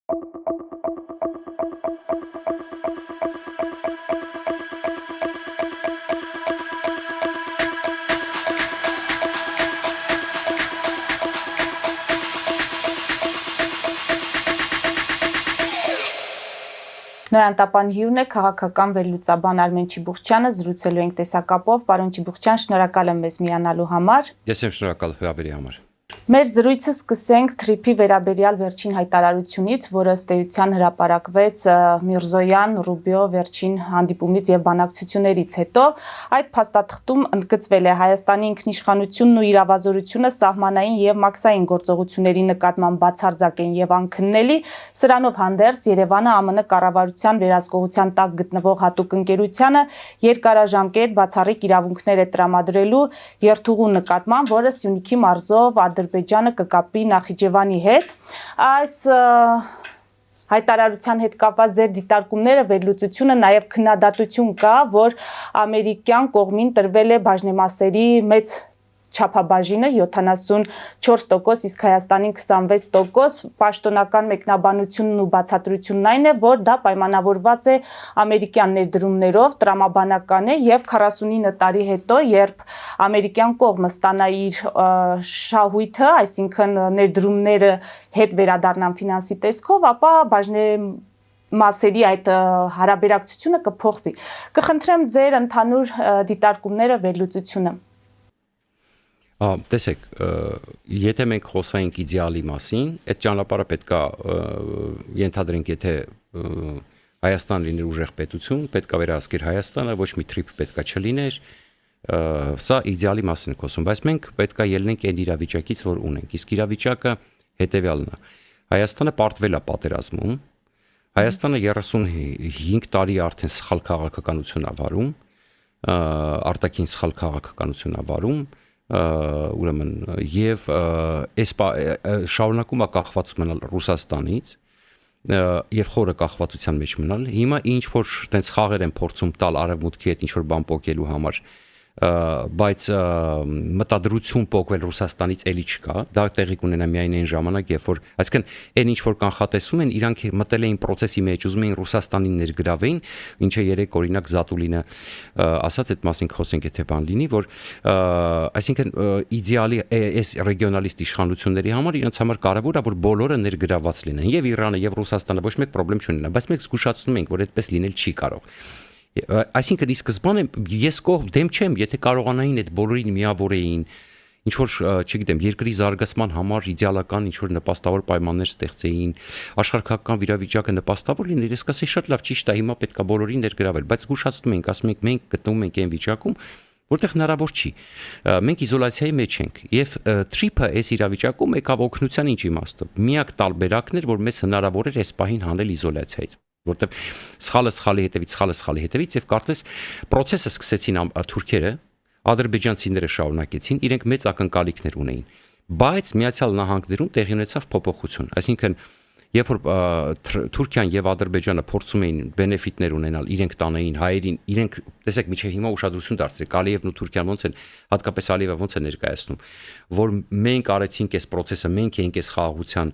Նոյանտապան հյուրն է քաղաքական վերլուծաբան Արմեն Չիբուխչյանը, զրուցելու ենք տեսակապով, պարոն Չիբուխչյան, շնորհակալ եմ մեզ միանալու համար։ Ես եմ շնորհակալ հրավերի համար։ Մեր զրույցը սկսենք թրիփի վերաբերյալ վերջին հայտարարությունից, որը ըստ էության հրապարակվեց Միրզոյան, Ռուբիո վերջին հանդիպումից եւ բանակցություններից հետո։ Այդ փաստաթղթում ընդգծվել է Հայաստանի ինքնիշխանությունն ու իրավազորությունը սահմանային եւ մաքսային գործողությունների նկատմամբ բացարձակ են եւ անքննելի։ Սրանով հանդերձ Երևանը ԱՄՆ կառավարության վերահսկողության տակ գտնվող հատուկ ընկերությանը երկարաժամկետ բացառիկ իրավունքներ է տրամադրելու երթուղու նկատմամբ, որը Սյունիքի մարզով Ադրբեջանը կկապի Նախիջևանի հետ։ Այս հայտարարության հետ կապված ձեր դիտարկումները, վերլուծությունը, նաև քննադատություն կա, որ ամերիկյան կողմին տրվել է բաժնեմասերի մեծ չափաբաժինը 74%, իսկ Հայաստանին 26%, պաշտոնական մեկնաբանությունն ու բացատրությունն այն է, որ դա պայմանավորված է ամերիկյան ներդրումներով, տրամաբանական է եւ 49 տարի հետո, երբ ամերիկյան կողմը ստանա իր շահույթը, այսինքն ներդրումները հետ վերադառնան ֆինանսի տեսքով, ապա բաժնեմասերի այդ հարաբերակցությունը կփոխվի։ Կխնդրեմ ձեր ընդհանուր դիտարկումները, վերլուծությունը։ Տեսեք, եթե մենք խոսայինք իդեալի մասին, այդ ճանապարհը պետքա ենթադրենք, եթե Հայաստան լիներ ուժեղ պետություն, պետքա վերահսկեր Հայաստանը, ոչ մի թրիփ պետքա չլիներ, սա իդեալի մասին ենք խոսում, բայց մենք պետքա ելնենք այն իրավիճակից, որ ունենք, իսկ իրավիճակը հետևյալն է. Հայաստանը պարտվել է պատերազմում, Հայաստանը 35 տարի արդեն սխալ քաղաքականություն ա վարում, արտաքին սխալ քաղաքականություն ա վարում, ուրեմն եւ շարունակում է կախված մնալ Ռուսաստանից եւ խորը կախվածության մեջ մնալ։ Հիմա ինչ որ տենց խաղեր են փորձում տալ արևմուտքի հետ ինչ որ բան փոկելու համար, բայց մտադրություն փոկվել Ռուսաստանից էլի չկա, դա տեղի կունենա միայն այն ժամանակ, երբ որ, այսինքն այն ինչ որ կանխատեսում են, իրանք մտել էին process-ի մեջ, ուզում էին Ռուսաստանին ներգրավեին, ինչը երեք օրինակ Զատուլինը ասաց, այդ մասին խոսենք, եթե բան լինի, որ այսինքն իդեալի այս ռեգիոնալիստ իշխանությունների համար իրենց համար կարևոր է, որ բոլորը ներգրաված լինեն, եւ Իրանը, եւ Ռուսաստանը, ոչ մեկ խնդրեմ չունենա, բայց մենք զգուշացնում ենք, որ այդպես լինել չի կարող։ Այսինքն ի սկզբանե ես դեմ չեմ, եթե կարողանային այդ բոլորին միավորեին, ինչ որ, չգիտեմ, երկրի զարգացման համար իդեալական ինչ որ նպաստավոր պայմաններ ստեղծեին, աշխարհական վիճակը նպաստավոր լիներ, ես կասեի շատ լավ, ճիշտ է, հիմա պետքա բոլորին ներգրավել, բայց զգուշացնում ենք, ասում ենք մենք գտնվում ենք այն վիճակում, որտեղ հնարավոր չի։ Մենք իզոլացիայի մեջ ենք եւ թրիփը այս իրավիճակում եկավ օգնության ինչ իմաստով։ Միակ տարբերակն էր, որ մեզ հնարավոր էր այս պահին հանել իզոլացիայից, որտեղ սխալի հետևից եւ կարծես process-ը սկսեցին թուրքերը, ադրբեջանցիները շարունակեցին, իրենք մեծ ակնկալիքներ ունեին, բայց Միացյալ Նահանգներում տեղի ունեցավ փոփոխություն, այսինքն երբ որ Թուրքիան եւ Ադրբեջանը փորձում էին բենեֆիտներ ունենալ, իրենք տանեին հայերին, իրենք տեսեք միջև հիմա ուշադրություն դարձրեք, Ալիևն ու Թուրքիան ոնց են, հատկապես Ալիևը ոնց է ներկայացնում, որ մենք արեցինք այս process-ը, մենք էինք այս խաղաղության,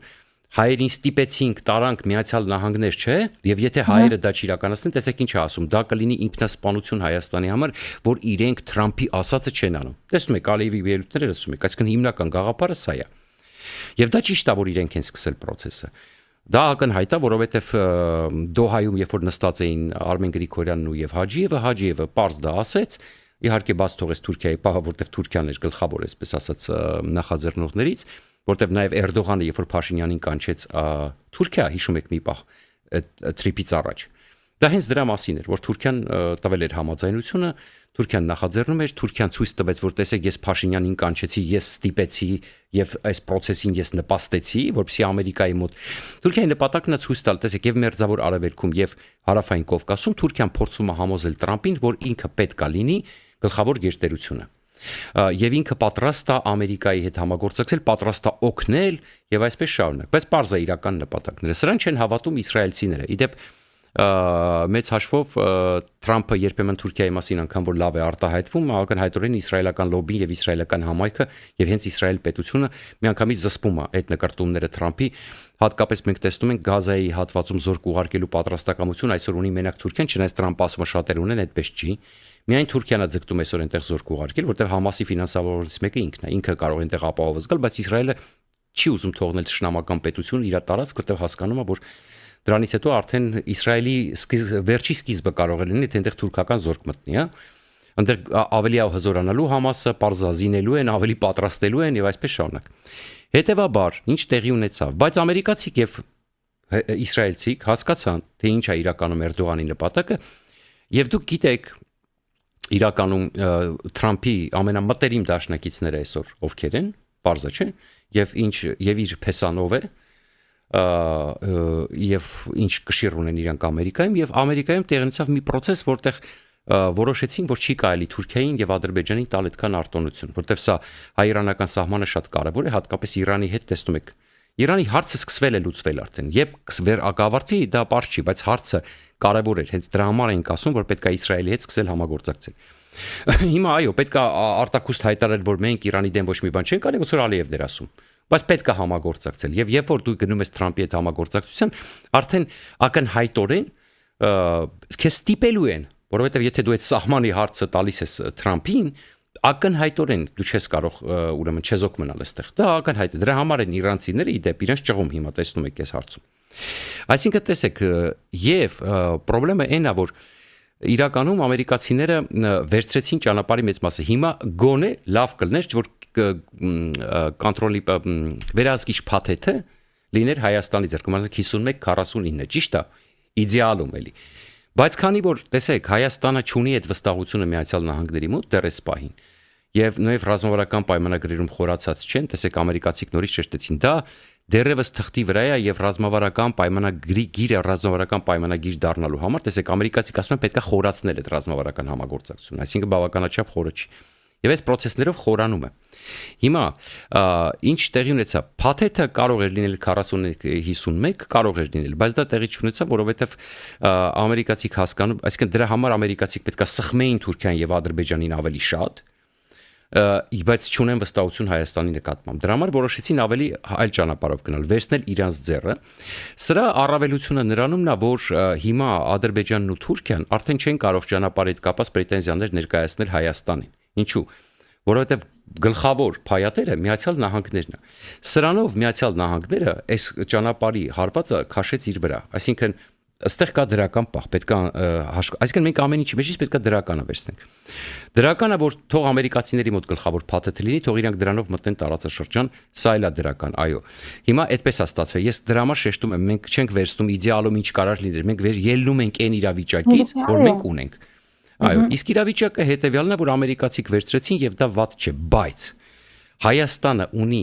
հայերին ստիպեցինք, տարանք Միացյալ Նահանգներ, չէ՞, եւ եթե հայերը դա չիրականացնեն, տեսեք ինչ է ասում, դա կլինի ինքնասպանություն Հայաստանի համար, որ իրենք Թրամփի ասածը չեն անում։ Տեսնում եք, Ալիևի ելույթները լսում եք, այսինքն հիմնական գաղափարը սա է։ Եվ դա ճիշտ է, որ իրենք են սկսել process-ը։ Դա ակնհայտ է, որովհետև Դոհայում, երբ որ նստած էին Արմեն Գրիգորյանն ու եւ Հաջիևը պարզ դա ասեց, իհարկե բաց թողեց Թուրքիայի պահը, որտեղ Թուրքիան էր գլխավոր, այսպես ասած, նախաձեռնողներից, որտեղ նաեւ Էրդողանը, երբ որ Փաշինյանին կանչեց Թուրքիա, հիշում եք մի պահ թրիփից առաջ։ Դա հենց դրա մասին էր, որ Թուրքիան տվել էր համաձայնությունը, Թուրքիան նախաձեռնում էր, Թուրքիան ցույց տվեց, որ տեսեք, ես Փաշինյանին կանչեցի, ես ստիպեցի եւ այս process-ին ես նպաստեցի, որպեսզի Ամերիկայի մոտ Թուրքիայի նպատակն է ցույց տալ, տեսեք, եւ Մերձավոր Արևելքում եւ Հարավային Կովկասում Թուրքիան փորձում է համոզել Տրամփին, որ ինքը պետք է լինի գլխավոր գերտերությունը։ Եվ ինքը պատրաստ է Ամերիկայի հետ համագործակցել, պատրաստ է օգնել եւ այսպես շարունակ, բայց պարզ է իրական նպատակները։ Սրան չեն հավատում իսրայելցիները։ Իդեպ մեծ հաշվով Թրամփը երբեմն Թուրքիայի մասին անգամ որ լավ է արտահայտվում, ակնհայտորեն իսրայելական լոբին եւ իսրայելական համայնքը եւ հենց Իսրայել պետությունը միանգամից զսպում է այդ նկարտումները Թրամփի, հատկապես մենք տեսնում ենք Գազայի հատվածում զորք ուղարկելու պատրաստակամություն այսօր ունի մենակ Թուրքիան, չնայած Թրամփը ասում է շատեր ունեն, այդպես չի։ Միայն Թուրքիան է ձգտում այսօր այնտեղ զորք ուղարկել, որտեղ Համասի ֆինանսավորներից մեկը ինքն է, ինքը կարող է այնտեղ ապահով զգալ, բայց Իսրայելը չի ուզում թողնել ճշնամական պետություն իր տարածք, որտեղ հասկանում է, որ դրանից հետո արդեն Իսրայելի վերջի սկիզբը կարող է լինի, թե այնտեղ թուրքական զորք մտնի, հա։ Այնտեղ ավելի հզորանալու Համասը, պարզազինելու են, ավելի պատրաստելու են եւ այսպես շարունակ։ Հետևաբար, ինչ տեղի ունեցավ, բայց ամերիկացիք եւ իսրայելցիք հասկացան, թե ինչ է իրականում Էրդողանի նպատակը, եւ դուք գիտեք իրականում Թրամփի ամենամտերիմ դաշնակիցները այսօր ովքեր են, բարձա չէ, եւ իր փեսանով է եւ ինչ կշիռ ունեն իրանք Ամերիկայում եւ Ամերիկայում տեղի ունեցավ մի process, որտեղ որոշեցին, որ չի կարելի Թուրքիային եւ Ադրբեջանին տալ այդքան արտոնություն, որտեղ սա հայ-իրանական սահմանը շատ կարեւոր է, հատկապես Իրանի հետ տեսնում եք։ Իրանի հարցը սկսվել է լուծվել արդեն։ Երբ ակավարտվի, դա բարձ չի, բայց հարցը կարևոր էր, հենց դրա համար ենք ասում, որ պետք է Իսրայելի հետ սկսել համագործակցել։ Հիմա այո, պետք է արտակուստ հայտարարել, որ մենք Իրանի դեմ ոչ մի բան չենք արել, ոնց որ Ալիևն էր ասում։ Բայց պետք է համագործակցել։ Եվ երբ որ դու գնում ես Թրամփի հետ համագործակցության, արդեն ակնհայտորեն քեզ ստիպելու են, որովհետև եթե դու այդ սահմանի հարցը տալիս ես Թրամփին, ակնհայտորեն դու չես կարող ուրեմն չեզոք մնալ այստեղ։ Դա ակնհայտ է։ Դրա համար են իրանցիները իդեպ իրենց ճղում հիմա տեսնում եք այս հարցում։ Այսինքն տեսեք, եւ խնդրեմը այն է, որ իրականում ամերիկացիները վերցրեցին ճանապարհի մեծ մասը։ Հիմա գոնե լավ կլներ, որ կոնտրոլի վերահսկիչ փաթեթը լիներ Հայաստանի ձեռքում, ասենք 51-49, ճիշտ է, իդեալում էլի։ Բայց քանի որ տեսեք, Հայաստանը չունի այդ վստահությունը Միացյալ Նահանգների մոտ դեռ այս պահին, եւ նաեւ ռազմավարական պայմանագրերում խորացած չեն, տեսեք ամերիկացիք նորից շեշտեցին, դա դեռևս թղթի վրա է եւ ռազմավարական պայմանագիր դառնալու համար, տեսեք ամերիկացիք ասում են պետք է խորացնել այդ ռազմավարական համագործակցությունը, այսինքն բավականաչափ խորը չի։ Եվ այս process-ներով խորանում է։ Հիմա ինչ տեղի ունեցավ, փաթեթը կարող էր լինել 40-51, կարող էր լինել, բայց դա տեղի չունեցավ, որովհետև ամերիկացիք հասկանում, այսինքն դրա համար ամերիկացիք պետք է սխմեին Թուրքիան եւ Ադրբեջանին ավելի շատ, բայց չունեն վստահություն Հայաստանի նկատմամբ։ Դրա համար որոշեցին ավելի այլ ճանապարհով գնալ, վերցնել իրանց ձեռը։ Սրա առավելությունը նրանումն է, որ հիմա Ադրբեջանն ու Թուրքիան արդեն չեն կարող ճանապարհի հետ կապված պրետենզիաներ ներկայացնել Հայաստանին։ Ինչու՞։ Որովհետև գլխավոր փայատերը Միացյալ Նահանգներն է։ Սրանով Միացյալ Նահանգները այս ճանապարհի հարվածը քաշեց իր վրա։ Այսինքն այստեղ կա դրական պահ, պետք է այսինքն մենք ամեն ինչի մեջից պետք է դրականը վերցնենք։ Դրականը, որ թող ամերիկացիների մոտ գլխավոր փաթեթը լինի, թող իրանք դրանով մտնեն տարածաշրջան, սա էլ է դրական, այո։ Հիմա այդպես է ստացվել։ Ես դրա համար շեշտում եմ, մենք չենք վերցնում իդեալում ինչ կարող լիներ, մենք ելնում ենք այն իրավիճակից, որ մենք ունենք։ Այո, իսկ իրավիճակը հետեւյալն է, որ ամերիկացիք վերցրեցին եւ դա վատ չէ, բայց Հայաստանը ունի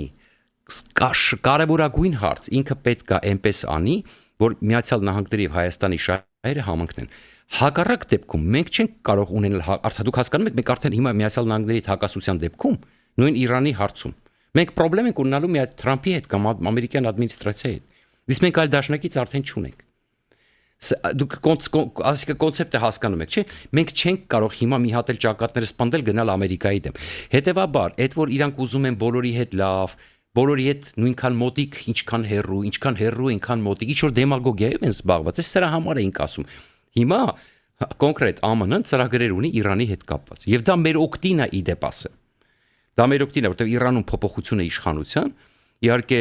կարևորագույն հարց, ինքը պետք է այնպես անի, որ Միացյալ Նահանգների եւ Հայաստանի շահերը համընկնեն։ Հակառակ դեպքում մենք չենք կարող ունենալ, արդյոք դուք հասկանում եք, մենք արդեն հիմա Միացյալ Նահանգների հակասության դեպքում նույն Իրանի հարցում մենք խնդրեմ ենք ունենալու Թրամփի հետ կամ ամերիկյան ադմինիստրացիայի հետ։ Իսկ մենք այլ դաշնակից արդեն չունենք։ Դուք ասիկա կոնցեպտը հասկանում եք, չէ՞։ Մենք չենք կարող հիմա մի հատ էլ ճակատները սպանդել գնալ Ամերիկայի դեմ։ Հետևաբար, այդ որ իրանք ուզում են բոլորի հետ լավ, բոլորի հետ նույնքան մոտիկ, ինչքան հեռու, այնքան մոտիկ, ինչ որ դեմագոգիայով են զբաղված, այս սրա համար էինք ասում։ Հիմա կոնկրետ ԱՄՆ-ն ծրագրեր ունի Իրանի հետ կապված, եւ դա մեր օգտին է իդեպ ասեմ։ Դա մեր օգտին է, որտեղ Իրանում փոփոխություն է իշխանության։ Իհարկե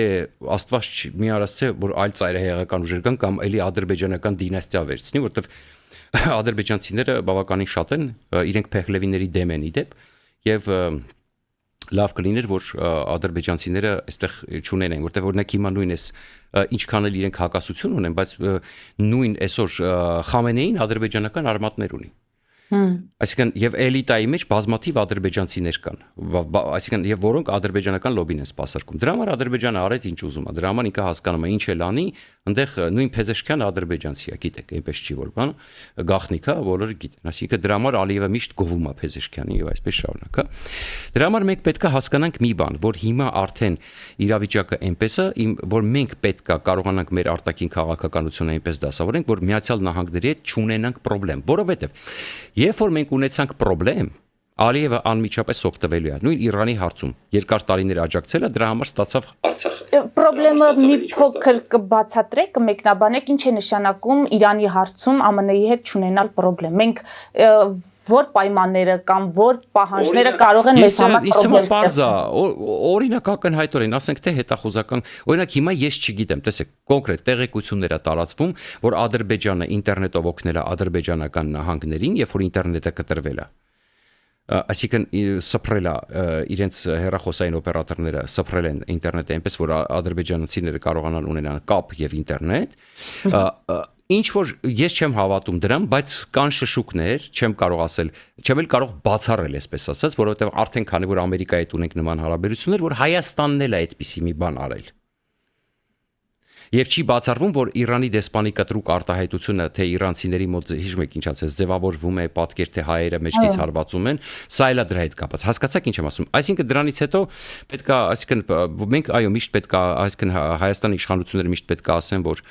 Աստված մի արած որ այլ ծայրահեղական ուժեր կան կամ էլի ադրբեջանական դինաստիա վերցնի, որտեղ ադրբեջանցիները բավականին շատ են, իրենք Փեխլևիների դեմ են իդեպ եւ լավ կլիներ որ ադրբեջանցիները այստեղ չունենային, որտեղ օրինակ հիմա նույն էս ինչքան էլ իրենք հակասություն ունեն, բայց նույն այսօր Խամենեին ադրբեջանական արմատներ ունի։ Այսինքն եւ էլիտայի մեջ բազմաթիվ ադրբեջանցիներ կան, այսինքն եւ որոնք ադրբեջանական լոբին են սպասարկում։ Դրա համար Ադրբեջանը արեց ինչ ուզում է։ Դրա համար ինքը հասկանում է ինչ էլ անի, այնտեղ նույն Փեզեշքյանը ադրբեջանցի է, գիտեք, այնպես չի որ բան, գախնիկա, բոլորը գիտեն։ Այսինքն դրա համար Ալիևը միշտ գովում է Փեզեշքյանին եւ այսպես շարունակ, հա։ Դրա համար մենք պետք է հասկանանք մի բան, որ հիմա արդեն իրավիճակը այնպես է, որ մենք պետք է կարողանանք մեր արտաքին քաղաքականությունը այնպես դասավորենք, որ Միացյալ Նահանգների հետ չունենանք խնդրեմ, որովհետեւ երբ որ մենք ունեցանք խնդրեմ, Ալիևը անմիջապես օգտվելու է։ Նույն Իրանի հարցում երկար տարիներ աջակցել է, դրա համար ստացավ Արցախը։ Խնդրեմը մի փոքր կբացատրեք, կմեկնաբանեք, ինչ է նշանակում Իրանի հարցում ԱՄՆ-ի հետ չունենալ խնդրեմ։ Մենք որ պայմանները կամ որ պահանջները կարող են մեզ համար խնդրեմ։ Պարզա, օրինակ ակնհայտորեն, ասենք թե հետախուզական, օրինակ հիմա ես չգիտեմ, տեսեք, կոնկրետ տեղեկություններ է տարածվում, որ Ադրբեջանը ինտերնետով օգնել է ադրբեջանական նահանգներին, երբ որ ինտերնետը կտրվել է։ Այսինքն սփռել է իրենց հեռախոսային օպերատորները սփռել են ինտերնետը այնպես որ ադրբեջանցիները կարողանան ունենալ կապ եւ ինտերնետ ինչ որ ես չեմ հավատում դրան բայց կան շշուկներ չեմ կարող ասել չեմ էլ կարող բացառել այսպես ասած որովհետեւ արդեն քանի որ Ամերիկայի հետ ունենք նման հարաբերություններ որ Հայաստանն էլ է այդպիսի մի բան արել Եվ չի բացառվում, որ Իրանի դեսպանի կտրուկ արտահայտությունը, թե իրանցիների մոտ հիշում եք ինչ ասես, ձևավորվում է պատկեր, թե հայերը մեջքից հարվածում են, սա էլ է դրա հետ կապված։ Հասկացաք ինչ եմ ասում։ Այսինքն դրանից հետո պետք է, այսինքն մենք այո միշտ պետք է, այսինքն Հայաստանի իշխանությունները միշտ պետք է ասեն, որ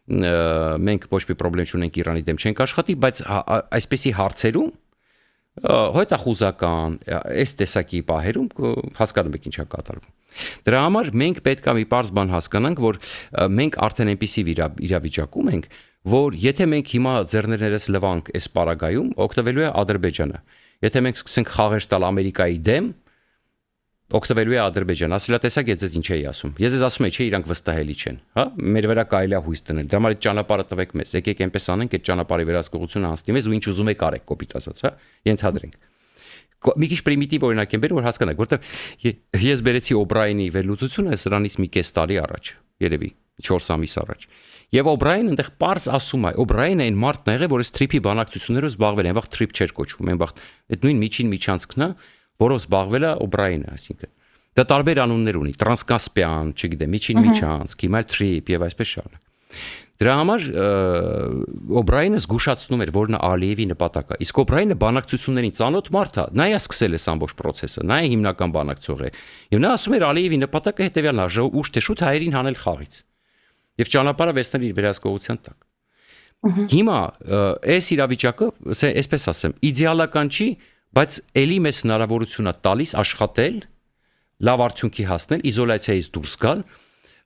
մենք ոչ մի խնդրեմ չունենք Իրանի դեմ չենք աշխատի, բայց այսպեսի հարցերում հետախուզական, այս տեսակի պահերում հասկանում եք ինչ է կատարվում։ Դրա համար մենք պետք է մի պարզ բան հասկանանք, որ մենք արդեն այնպիսի իրավիճակում ենք, որ եթե մենք հիմա ձեռներս լվանք այս պարագայում, օգտվելու է Ադրբեջանը։ Եթե մենք սկսենք խաղեր տալ Ամերիկայի դեմ, օգտվելու է Ադրբեջանը։ Ասելատեսակ ես ձեզ ինչ էի ասում։ Ես ձեզ ասում եմ, չէ, իրանք վստահելի չեն, հա? Մեր վրա կարելի է հույս դնել։ Դրա համար այդ ճանապարհը տվեք մեզ։ Եկեք այնպես անենք, այդ ճանապարհի վերահսկողությունը անցնի մեզ ու ինչ ուզում եք արեք, կոպիտ ասած, հա? Ենթադրենք։ Մի քիչ պրիմիտիվ օրինակ եմ բերում, որ հասկանաք, որտեղ ես բերեցի Օբրայենի վերլուծությունը սրանից մի կես տարի առաջ, երևի 4 ամիս առաջ։ Եվ Օբրայենը այնտեղ պարզ ասում է, Օբրայենը այն մարդն է եղել, որ այս թրիփի բանակցություններով զբաղվել է, այն վաղ թրիփ չէր կոչվում, այն վաղ այդ նույն միջին միջանցքն է, որով զբաղվել է Օբրայենը, այսինքն դա տարբեր անուններ ունի, Տրանսկասպիան, չգիտեմ, միջին միջանցք, հիմա թրիփ եւ այսպես շարունակ։ Դրա համար Օբրայենը զգուշացնում էր, որ նա Ալիևի նպատակը։ Իսկ Օբրայենը բանակցություններին ծանոթ մարդ է, նա է սկսել այս ամբողջ process-ը, նա է հիմնական բանակցող է։ Եվ նա ասում էր Ալիևի նպատակը հետեւյալն է՝ ուշ թե շուտ հայերին հանել խաղից։ Եվ ճանապարհը վերցնել իր վերահսկողության տակ։ Հիմա այս իրավիճակը, այսպես ասեմ, իդեալական չի, բայց ելի մեզ հնարավորություն է տալիս աշխատել, լավ արդյունքի հասնել, իզոլացիայից դուրս գալ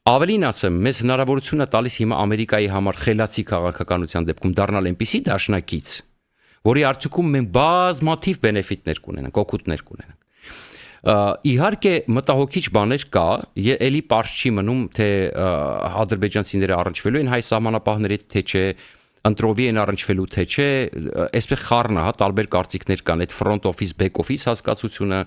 Ավելին ասեմ, մեզ հնարավորություն է տալիս հիմա Ամերիկայի համար խելացի քաղաքականության դեպքում դառնալ այնպիսի դաշնակից, որի արդյունքում մենք բազմաթիվ բենեֆիտներ կունենանք, օգուտներ կունենանք։ Իհարկե մտահոգիչ բաներ կա, էլի պարզ չի մնում, թե ադրբեջանցիները առնչվելու են հայ սահմանապահների հետ, թե չէ, ընտրովի են առնչվելու, թե չէ, այսպես խառն է, հա, տարբեր կարծիքներ կան, այդ front office, back office հասկացությունը,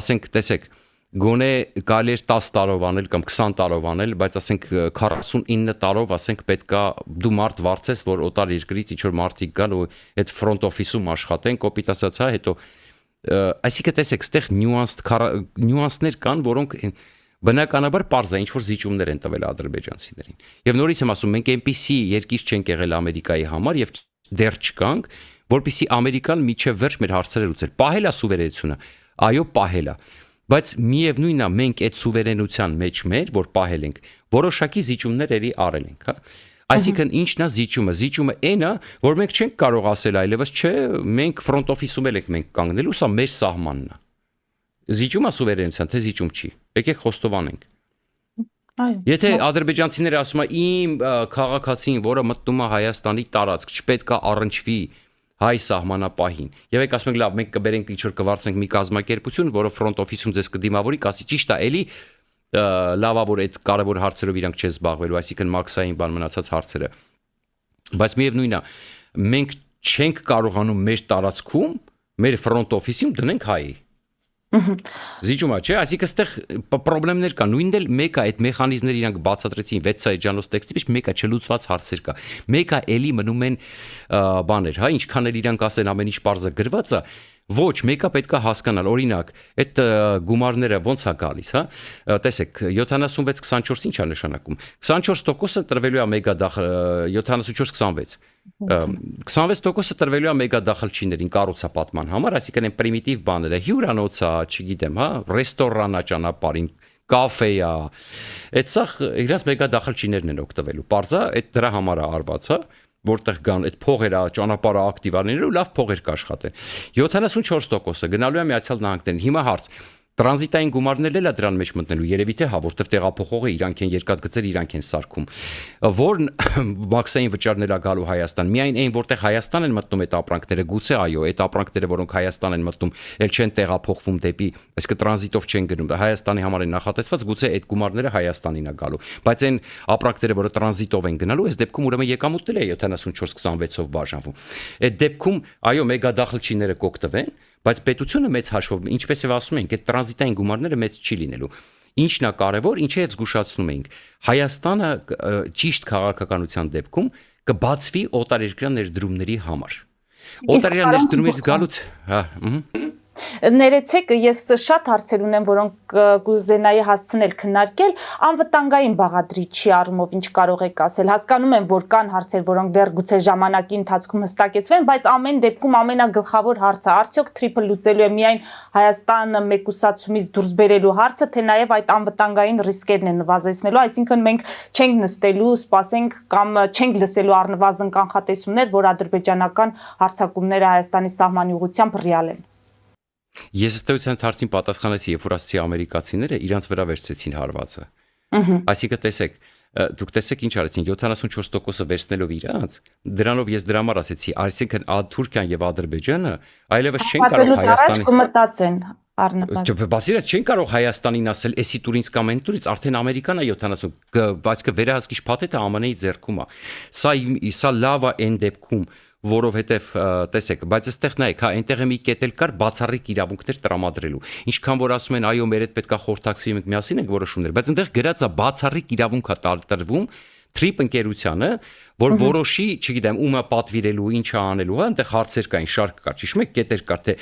ասենք, տեսեք, գոնե կարելի է 10 տարով անել կամ 20 տարով անել, բայց ասենք 49 տարով ասենք պետքա դու մարդ վարձես, որ օտար երկրից ինչ որ մարդիկ գան ու այդ front office-ում աշխատեն, կոպիտ ասած, հա, հետո այսինքն տեսեք, այստեղ նյուանսներ կան, որոնք բնականաբար պարզ է, ինչ որ զիջումներ են տվել ադրբեջանցիներին։ Եվ նորից եմ ասում, մենք այնպիսի երկիր չենք եղել Ամերիկայի համար եւ դեռ չկանք, որպեսզի Ամերիկան միջև վերջ մեր հարցերը լուծեր։ Պահել է սուվերենությունը, այո, պահել է։ Բայց միևնույնն է, մենք այդ սուվերենության մեջ որ պահել ենք, որոշակի զիջումներ էլի արել ենք, հա։ Այսինքն ինչն է զիջումը։ Զիջումը այն է, որ մենք չենք կարող ասել այլևս, չէ, մենք front office-ում ենք մենք կանգնելու, սա մեր սահմանն է։ Զիջումը սուվերենության, թե զիջում չի։ Եկեք խոստովանենք։ Այո։ Եթե ադրբեջանցիները ասում են իմ քաղաքացին, որը մտնում է Հայաստանի տարածք, չպետք է առնչվի հայ սահմանապահին։ Եվ եք ասում եք լավ, մենք կբերենք ինչ որ կվարձենք մի կազմակերպություն, որը front office-ում ձեզ կդիմավորի, կասի ճիշտ է, էլի լավա որ այդ կարևոր հարցերով իրանք չես զբաղվելու, այսինքն մաքսային բան մնացած հարցերը։ Բայց միևնույնն է, մենք չենք կարողանում մեր տարածքում, մեր front office-ում դնենք հայի։ Զիջումա, չէ, այսինքն այստեղ խնդիրներ կան։ Նույնն էլ մեկը այդ մեխանիզմները իրանք բացատրեցին 6 էջանոց տեքստի մեջ, մեկը չլուծված հարցեր կա։ Մեկը էլի մնում են բաներ, հա, ինչքան էլ իրանք ասեն ամեն ինչ բարձը գրված է, ոչ, մեկը պետքա հասկանալ, օրինակ, այդ գումարները ոնց է գալիս, հա։ Տեսեք, 76-24 ինչ է նշանակում։ 24%-ը տրվելու է մեգադախլ 74-26 26%-ը տրվելու է մեգադախլչիներին կառուցապատման համար, այսինքն այն պրիմիտիվ բաները, հյուրանոցա, չգիտեմ, հա, ռեստորանա ճանապարհին, կաֆեա, այդ սա իրաց մեգադախլչիներն են օգտվելու։ Պարզա այդ դրա համար է արված, հա, որտեղ կան այդ փողերը, ճանապարհը ակտիվ անելու լավ փողեր կաշխատեն։ 74%-ը գնալու է Միացյալ Նահանգներին։ Հիմա հարց. տրանզիտային գումարներն էլ է դրան մեջ մտնելու, երևի թե հա, որտեղ տեղափոխողը իրանք են երկաթգծեր, իրանք են սարքում։ Որ մաքսային վճարներ է գալու Հայաստան։ Միայն այն, որտեղ Հայաստան են մտնում այդ ապրանքները, գուցե այո, այդ ապրանքները, որոնք Հայաստան են մտնում, ել չեն տեղափոխվում դեպի, այսինքն տրանզիտով չեն գնում, Հայաստանի համար են նախատեսված, գուցե այդ գումարները Հայաստանին է գալու։ Բայց այն ապրանքները, որը տրանզիտով են գնալու, այս դեպքում ուրեմն եկամուտն է 74-26-ով բաժանվում։ Այդ դեպքում այո, մեգադախլչիները կօգտվեն, բայց պետությունը մեծ հաշվով, ինչպես եւ ասում ենք, այդ տրանզիտային գումարները մեծ չի լինելու։ Ինչն է կարևոր, ինչի հետ զգուշացնում ենք, Հայաստանը ճիշտ քաղաքականության դեպքում կբացվի օտարերկրյա ներդրումների համար։ Օտարերկրյա ներդրումից գալուց, հա, Ներեցեք, ես շատ հարցեր ունեմ, որոնք կուզենայի հասցնել քննարկել, անվտանգային բաղադրիչի առումով ինչ կարող եք ասել։ Հասկանում եմ, որ կան հարցեր, որոնք դեռ գուցե ժամանակի ընթացքում հստակեցվեն, բայց ամեն դեպքում ամենագլխավոր հարցը արդյոք թրիփը լուծելու է միայն Հայաստանը մեկուսացումից դուրս բերելու հարցը, թե նաև այդ անվտանգային ռիսկերն են նվազեցնելու, այսինքն մենք չենք նստելու, սպասենք կամ չենք լսելու առնվազն կանխատեսումներ, որ ադրբեջանական հարձակումները Հայաստանի սահմանի ուղղությամբ ռեալ են։ Ես ըստեյության հարցին պատասխանեցի, երբ որ ասացի ամերիկացիները իրանց վրա վերցրեցին հարվածը։ Այսինքն տեսեք, դուք տեսեք ինչ արեցին 74%-ը վերցնելով իրանց, դրանով ես դրա համար ասեցի, այսինքն Թուրքիան եւ Ադրբեջանը այլևս չեն կարող Հայաստանի կմտածեն առնվազն։ Բացի այդ չեն կարող Հայաստանին ասել, էսի տուրինց կամ այն տուրից արդեն Ամերիկան է 70, բայց վերահսկիչ փաթեթը ԱՄՆ-ի ձեռքում է։ Սա լավ է այն դեպքում, որովհետև տեսեք, բայց այստեղ նայեք, հա, այնտեղ է մի կետ էլ կար բացառիկ իրավունքներ տրամադրելու։ Ինչքան որ ասում են, այո, մեր հետ պետքա խորհրդակցվի, մենք միասին ենք որոշումներ, բայց այնտեղ գրած է բացառիկ իրավունք է տրվում Trip ընկերությանը, որ որոշի, չգիտեմ, ում է պատվիրելու, ինչ է անելու, հա, այնտեղ հարցեր կային, շարք կար, ճիշտ է, կետեր կար, թե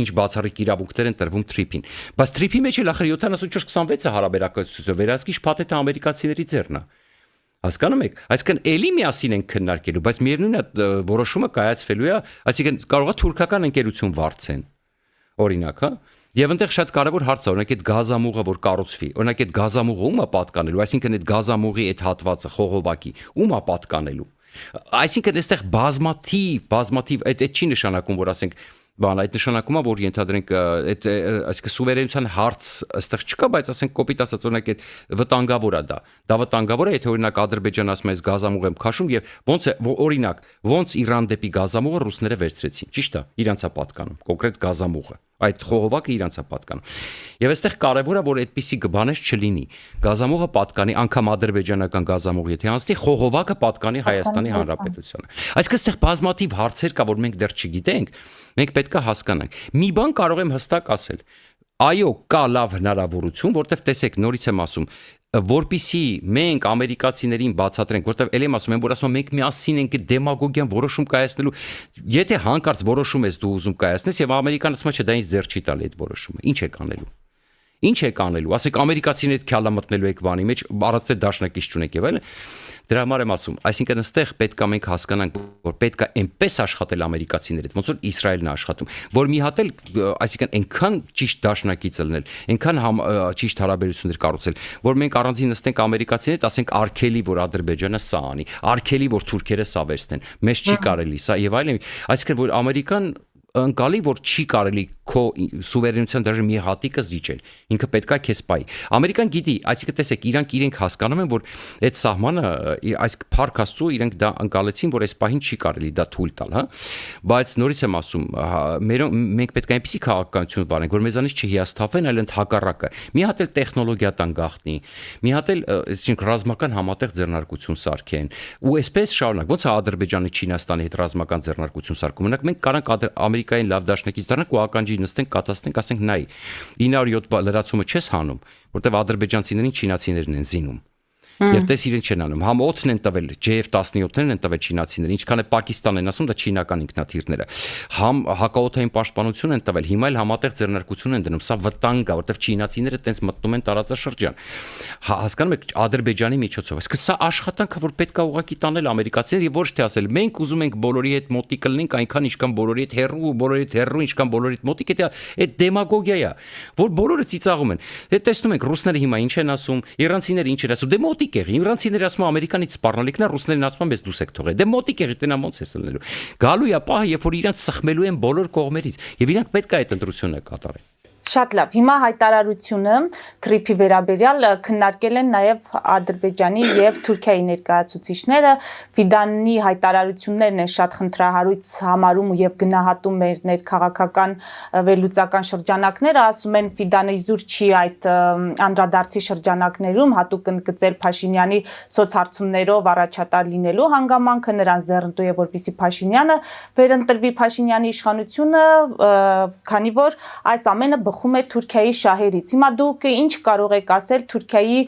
ինչ բացառիկ իրավունքներ են տրվում Trip-ին։ Բայց Trip-ի մեջ էլ ախր 74-26-ը հարաբերակցությունը վերահսկիչ փաթեթը ամերիկացիների ձեռն է։ Հասկանում եք, այսինքն էլի միասին են քննարկելու, բայց միևնույն է որոշումը կայացվելու է, այսինքն կարող է թուրքական ընկերություն վարձեն։ Օրինակ, հա։ Եվ այնտեղ շատ կարևոր հարց է, օրինակ այդ գազամուղը որ կառուցվի, օրինակ այդ գազամուղը ում է պատկանելու, այսինքն այդ գազամուղի այդ հատվածը խողովակի ում է պատկանելու։ Այսինքն այստեղ բազմաթիվ այդ չի նշանակում, որ ասենք բան այդ նշանակում է, որ ենթադրենք այդ այսինքն սուվերենության հարց այստեղ չկա, բայց ասենք կոպիտ ասած օրինակ այդ վտանգավոր է դա վտանգավոր է, եթե օրինակ Ադրբեջանը ասում է ես գազամուղ եմ քաշում եւ ոնց է օրինակ ոնց Իրան դեպի գազամուղը ռուսները վերցրեցին, ճիշտ է, իրանց է պատկանում կոնկրետ գազամուղը, այդ խողովակը իրանց է պատկանում։ Եվ այստեղ կարևոր է, որ այդպիսի բաներ չլինի։ Գազամուղը պատկանի անգամ ադրբեջանական գազամուղ եթե անցնի, խողովակը պատկանի Հայաստանի Հանրապետությանը։ Այսինքն այստեղ բազմաթիվ հարցեր կա, որ մենք դեռ չգիտենք, մենք պետք է հասկանանք։ Մի բան կարող եմ հստակ ասել։ Այո, կա լավ հնարավորություն, որտեվ տեսեք, նորից եմ ասում, որպիսի մենք ամերիկացիներին բացատրենք, որտեվ ել եմ ասում, որ ասում մենք միասին ենք դեմագոգիան որոշում կայացնելու, եթե հանկարծ որոշում ես դու ուզում կայացնես եւ ամերիկան ասում է, չէ, դա ինձ ձեռ չի տալի այդ որոշումը։ Ինչ եք անելու։ Ինչ եք անելու։ Ասեք ամերիկացիները քյալա մտնելու եք բանի մեջ, առանց թե դաշնակից չունեք եւ այլն։ Դրա համար եմ ասում, այսինքն այստեղ պետք է մենք հասկանանք, որ պետք է այնպես աշխատել ամերիկացիների հետ, ոնց որ Իսրայելն է աշխատում, որ մի հատ էլ, այսինքն այնքան ճիշտ դաշնակից ելնել, այնքան ճիշտ հարաբերություններ կառուցել, որ մենք առանձին նստենք ամերիկացիների հետ, ասենք արգելի, որ Ադրբեջանը սա անի, արգելի, որ թուրքերը սա վերցնեն, մեզ չի կարելի սա եւ այլն, այսինքն որ ամերիկան ընկալի, որ չի կարելի քո սուվերենության դաժե մի հատիկը զիջել։ Ինքը պետքա քեզ պայի։ Ամերիկան գիտի, այսինքն տեսեք, իրենք հասկանում են, որ այդ սահմանը, այս փառք Աստծո, իրենք դա ընկալեցին, որ այս պահին չի կարելի դա թույլ տալ, հա։ Բայց նորից եմ ասում, մենք պետք է այնպիսի քաղաքականություն վարենք, որ մեզանից չհիասթափեն, այլ ընդհակառակը։ Մի հատ էլ տեխնոլոգիա տան գաղտնի, մի հատ էլ, այսինքն ռազմական համատեղ ձեռնարկություն սարքեն։ Ու այսպես շարունակ, ոնց է Ադրբեջանը Չինաստանի հետ ռազմական ձեռնարկություն սարքում։ Օրինակ մենք կարանք Ամերիկային լավ դաշնակից դառնանք ու ականջին նստենք, կատացնենք, ասենք նայ 907 լրացումը չես հանում, որտեվ ադրբեջանցիներին չինացիներն են զինում։ Եվ տես իրեն չեն անում։ Համ օծն են տվել, JF-17-ներն են տվել չինացիներին, ինչքան է Պակիստանն են ասում, դա չինական ինքնաթիռները։ Համ հակաօդային պաշտպանություն են տվել, հիմա էլ համատեղ ձեռնարկություն են դնում, սա վտանգ է, որտեվ չինացիները տենց մտնում են տարածաշրջան։ Հասկանում եք, Ադրբեջանի միջոցով։ Իսկ սա աշխատանքը, որ պետք է ուղղակի տանել ամերիկացիները եւ ոչ թե ասել, մենք ուզում ենք բոլորի հետ մոտիկ լինենք, այնքան ինչքան բոլորի հետ հեռու, բոլորի հետ հեռու, ինչքան բոլորի հետ մոտիկ, դա այդ դեմագոգիա է, որ բոլորը ծիծաղում են։ Դե տեսնում ենք ռուսները հիմա ինչ են ասում, իրանցիները ինչ են ասում, դե մոտիկ Իրանցիները ասում են ամերիկանից սպառնալիքն է, ռուսներն ասում են մեզ դուս եք թողել։ Դե մոտիկ եղի, տնա ոնց է սլնելու։ Գալու է պահը, երբ որ իրանք սխմելու են բոլոր կողմերից, եւ իրանք պետք է այդ ընտրությունը կատարեն։ Շատ լավ։ Հիմա հայտարարությունը թրիփի վերաբերյալ քննարկել են նաև Ադրբեջանի եւ Թուրքիայի ներկայացուցիչները։ Ֆիդանի հայտարարություններն են շատ խնդրահարույց համարում եւ գնահատում մեր ներքաղաքական վերլուծական շրջանակները, ասում են Ֆիդանը իզուր չի այդ անդրադարձի շրջանակներում հատուկ ընդգծել Փաշինյանի սոցհարցումներով առաջատար լինելու հանգամանքը, նրան ձեռնտու է որպեսզի Փաշինյանը վերընտրվի Փաշինյանի իշխանությունը, քանի որ այս ամենը բխում է Թուրքիայի շահերից։ Հիմա դուք ինչ կարող եք ասել Թուրքիայի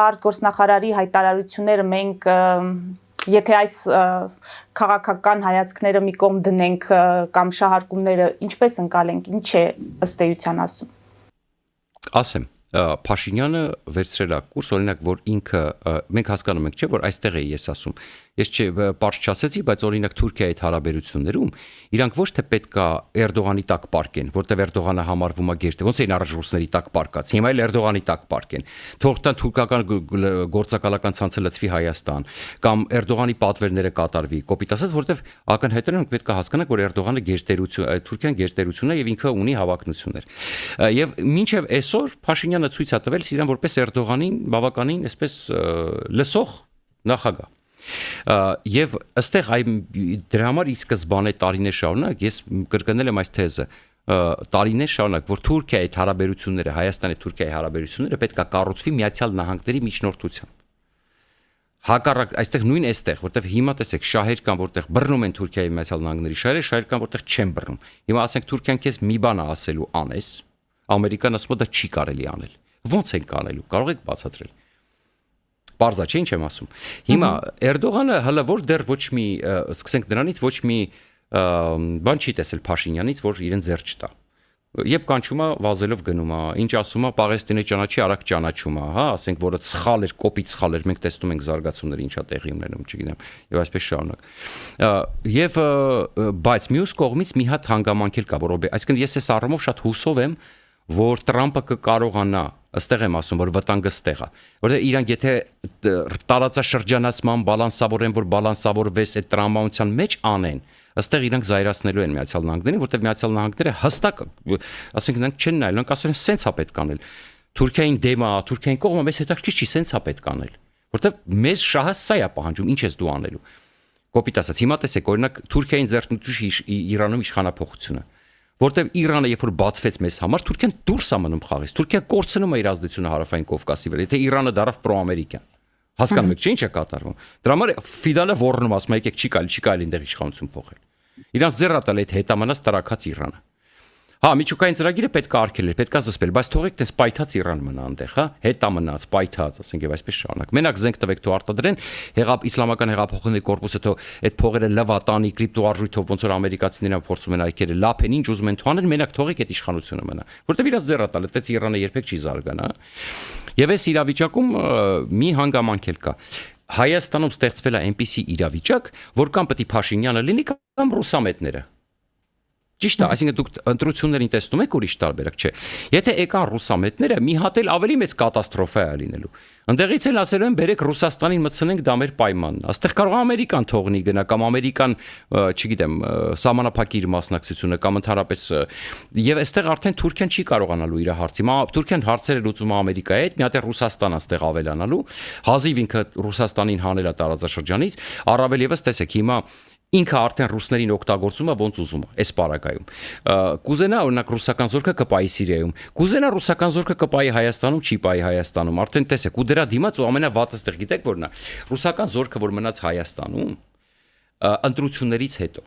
արտգործնախարարի հայտարարությունները մենք եթե այս քաղաքական հայացքները մի կողմ դնենք կամ շահարկումները ինչպես ընկալենք, ինչ է ըստ էության ասում։ Ասեմ, Փաշինյանը վերցրել է կուրս, օրինակ, որ ինքը մենք հասկանում ենք, չէ, որ այստեղ է ես ասում։ Ես պարզ չասեցի, բայց օրինակ Թուրքիայի հետ հարաբերություններում իրանք ոչ թե պետքա Էրդողանի տակ պարկեն, որտեղ Էրդողանը համարվում է գերտե, ոնց էին առաջ ռուսների տակ պարկած, հիմա էլ Էրդողանի տակ պարկեն։ Թողտան թուրքական գործակալական ցանցը լծվի Հայաստան, կամ Էրդողանի պատվերները կատարվի, կոպիտ ասած, որտեղ ակնհայտորեն պետք է հասկանանք, որ Էրդողանը գերտերություն, Թուրքիան գերտերություն է եւ ինքը ունի հավակնություններ։ Եվ մինչեւ այսօր Փաշինյանը ցույց է տվել իրան որպես Էրդողանին բավականին այսպես լսող նախագահ։ Եվ ըստեղ դրա համար ի սկզբանե տարիներ շարունակ ես կրկնել եմ այս թեզը տարիներ շարունակ որ Թուրքիայի հետ հարաբերությունները Հայաստանի Թուրքիայի հարաբերությունները պետք է կառուցվի Միացյալ Նահանգների միջնորդությամբ հակառակ այստեղ նույն այստեղ որտեղ հիմա տեսեք շահեր կան որտեղ բռնում են Թուրքիայի Միացյալ Նահանգների շահեր կան որտեղ չեն բռնում հիմա ասենք Թուրքիան քեզ մի բան է ասելու անես Ամերիկան ասում է դա չի կարելի անել ո՞նց են կանելու կարող եք բացատրել Պարզա չէ ինչ եմ ասում։ Հիմա Էրդողանը հələ որ դեռ ոչ մի սկսենք դրանից ոչ մի բան չի տեսել Փաշինյանից, որ իրեն ձեռ չտա։ Երբ կանչում է վազելով գնում է, ինչ ասում է Պաղեստինի ճանաչի արագ ճանաչում է, հա, ասենք որը սխալ էր, կոպիտ սխալ էր, մենք տեսնում ենք զարգացումները ինչա տեղի ունենում, չգիտեմ, եւ այսպես շարունակ։ Եվ բայց մյուս կողմից մի հատ հանգամանք էլ կա, որ այսինքն ես այս առումով շատ հուսով եմ, որ Տրամպը կկարողանա ըստեղ եմ ասում, որ վտանգը ստեղ է, որտեղ իրանք եթե տարածաշրջանացման բալանսավորեն, որ բալանսավորվես այդ տրամաբանության մեջ անեն, ըստեղ իրանք զայրացնելու են Միացյալ Նահանգներին, որտեղ Միացյալ Նահանգները հստակ, ասենք նրանք չեն նայել, նրանք ասում են սենց է պետք անել։ Թուրքիային դեմ է, Թուրքիային կողմը մեզ հետաքրքիր չի, սենց է պետք անել, որտեղ մեզ շահը սա է պահանջում, ինչ ես դու անելու։ Կոպիտ ասած, հիմա տեսեք, օրինակ Թուրքիային ձեռնտու Իրանում իշխանափոխությունը որտեղ Իրանը երբ որ բացվեց մեզ համար Թուրքիան դուրս է մնում խաղից Թուրքիան կորցնում է իր ազդեցությունը հարավային Կովկասի վրա եթե Իրանը դարավ պրոամերիկյան հասկանում եք չէ ինչ է կատարվում դրա համար Ֆիդանը ոռնում ասում է եկեք չի կարելի այնտեղ իշխանություն փոխել իրանց ձեռ ատել այդ հետամնաց տրակած Իրանը Հա, միջուկային ծրագիրը պետք է արգելել, պետք է զսպել, բայց թողեք տես պայթած Իրան մնա այնտեղ, հա, հետամնաց, պայթած, ասենք եւ այսպես շարունակ։ Մենակ զենք տվեք թող արտադրեն, իսլամական հեղափոխությունների կորպուսը թող այդ փողերը լվատանի, կրիպտոարժույթով ոնց որ ամերիկացիներն փորձում են այքերը, լափեն ինչ ուզում են թողանեն, մենակ թողեք այդ իշխանությունը մնա, որտեւ իրաց ձեռատալ, այդպես Իրանը երբեք չի զարգանա։ Եվ այս իրավիճակում մի հանգամանք էլ կա։ Հայաստանում ստեղծվել է այնպիսի իրավիճակ, որ կամ պետք է Փաշինյանը լինի կամ ռուսամետները։ Ճիշտ է, այսինքն դուք ընտրություններին տեսնում եք ուրիշ տարբերակ չէ։ Եթե եկան ռուսամետները, մի հատ էլ ավելի մեծ կատաստրոֆա է լինելու։ Ընդեղից էլ ասելու են, բերեք Ռուսաստանին մտցնենք դա մեր պայմանն։ Աստեղ կարող Ամերիկան թողնի գնա կամ Ամերիկան, չգիտեմ, սահմանափակի իր մասնակցությունը կամ ընդհանրապես եւ այստեղ արդեն Թուրքիան չի կարողանալու իր հարցի։ Թուրքիան հարցերը լուծում է Ամերիկայի հետ, մի հատ է Ռուսաստան աստեղ ավելանալու։ Հազիվ ինքը Ռուսաստանին հանել է տարածաշրջանից, առավել եւս տեսեք հիմա ինքը արդեն ռուսներին օգտագործում է ոնց ուզում է այս պարագայում կուզենա օրինակ ռուսական զորքը կպայի Սիրիայում կուզենա ռուսական զորքը կպայի Հայաստանում չի պայի Հայաստանում արդեն տեսեք ու դրա դիմաց ու ամենավատը ստեղ գիտեք որն է ռուսական զորքը որ մնաց Հայաստանում ընտրություններից հետո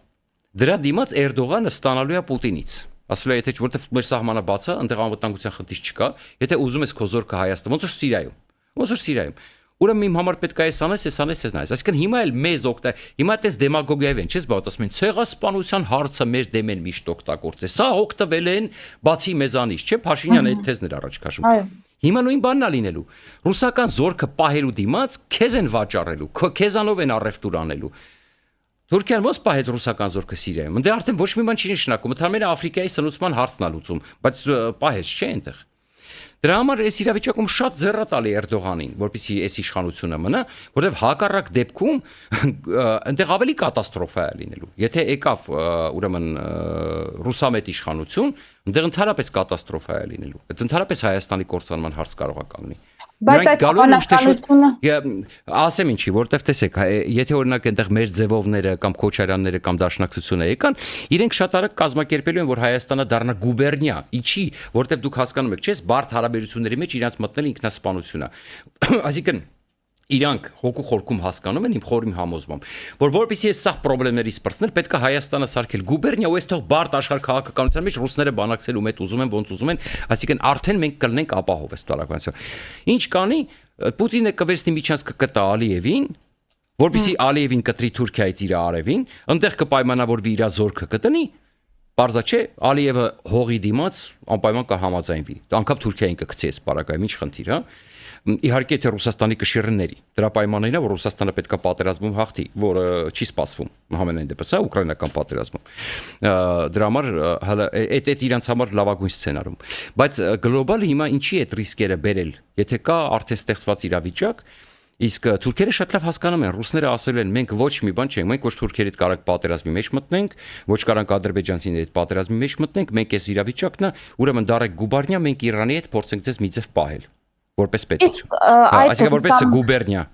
դրա դիմաց Էրդողանը ստանալու է Պուտինից Ասել է, եթե որտեվ մեր սահմանը բաց է, այնտեղ անվտանգության խնդիր չկա, եթե ուզում ես քո զորքը Հայաստան, ոնց որ Սիրիայում։ Ոնց որ Սիրիայում։ Ուրեմն իմ համար պետք է այս անես, այս անես, այս նայես։ Այսինքն հիմա էլ մեզ հիմա այդպես դեմագոգիայով են, չես բաց ասում են, ցեղասպանության հարցը մեր դեմ են միշտ օգտագործել։ Սա օգտվել են բացի մեզանից, չէ՞, Փաշինյանը այդ թեզներ առաջ քաշում։ Հիմա նույն բանն է լինելու։ Ռուսական զորքը պահելու դիմաց քեզ են վաճառելու, քեզանով են առևտուր անելու։ Թուրքիան ո՞նց պահեց ռուսական զորքը Սիրիայում։ Դե արդեն ոչ մի բան չի նշանակում, ընդհանրապես Աֆրիկայի սնուցման հարցն է լուծում, բայց պահեց չէ այնտեղ։ Դրա համար այս իրավիճակում շատ ձեռատալի Էրդողանին, որպեսզի այս իշխանությունը մնա, որովհետև հակառակ դեպքում այնտեղ ավելի կատաստրոֆա է լինելու։ Եթե եկավ ուրեմն ռուսամետ իշխանություն, այնտեղ ընդհանրապես կատաստրոֆա է լինելու։ Այդ ընդհանրապես Հայաստանի կործանման հարց կարող է կանգնի։ Բայց այդ հավանականությունը ասեմ ինչի, որտեվ տեսեք, եթե օրինակ այնտեղ մեր ձևովները կամ Քոչարյանները կամ Դաշնակցությունը եկան, իրենք շատ արագ կազմակերպելու են, որ Հայաստանը դառնա գուբերնիա, ինչի, որտեվ դուք հասկանում եք, չէ՞, բարդ հարաբերությունների մեջ իրանց մտնել ինքնասպանություն է։ Այսինքն իրանք հոգու խորքում հասկանում են իմ խորին համոզմամբ, որ որպեսզի այս սաղ խնդիրներից բրցնել, պետք է Հայաստանը սարքել գուբերնիա ու այստեղ բարդ աշխարհ քաղաքականության մեջ ռուսները բանակցել ու մետ ուզում են ոնց ուզում են, այսինքն արդեն մենք կլնենք ապահով այս տարակայություն։ Ինչ կանի, Պուտինը կվերցնի միջանցքը կտա Ալիևին, որպեսզի Ալիևին կտրի Թուրքիայից իր արևին, այնտեղ կպայմանավորվի իր զորքը կտնի, Պարզա չէ, Ալիևը հողի դիմաց անպայման կհամաձայնվի։ Անկապ Թուրքիային կգցի այս պարագայում, ինչ խնդիր, հա։ Իհարկե թե Ռուսաստանի կշիռների դրա պայմաններն է, որ Ռուսաստանը պետք է պատերազմում հաղթի, որը չի սպասվում համենայն դեպս, հա, ուկրաինական պատերազմում։ Դրա համար հələ այդ իրանց համար լավագույն սցենարում։ Բայց գլոբալ հիմա ինչի է այդ ռիսկերը բերել, եթե կա արդեն ստեղծված իրավիճակ, իսկ թուրքերը շատ լավ հասկանում են, ռուսները ասել են, մենք ոչ մի բան չենք, մենք ոչ թուրքերի հետ կարանք պատերազմի մեջ մտնենք, ոչ կարանք ադրբեջանցիների հետ պատերազմի մեջ մտնենք, մենք այս իրավիճակն է, ուրեմն դարեք գուբարնիա, մենք Իրանի հետ փորձենք ձեզ մի ձև պահել, որպես պետություն։ Այսինքն որպես գուբերնիա։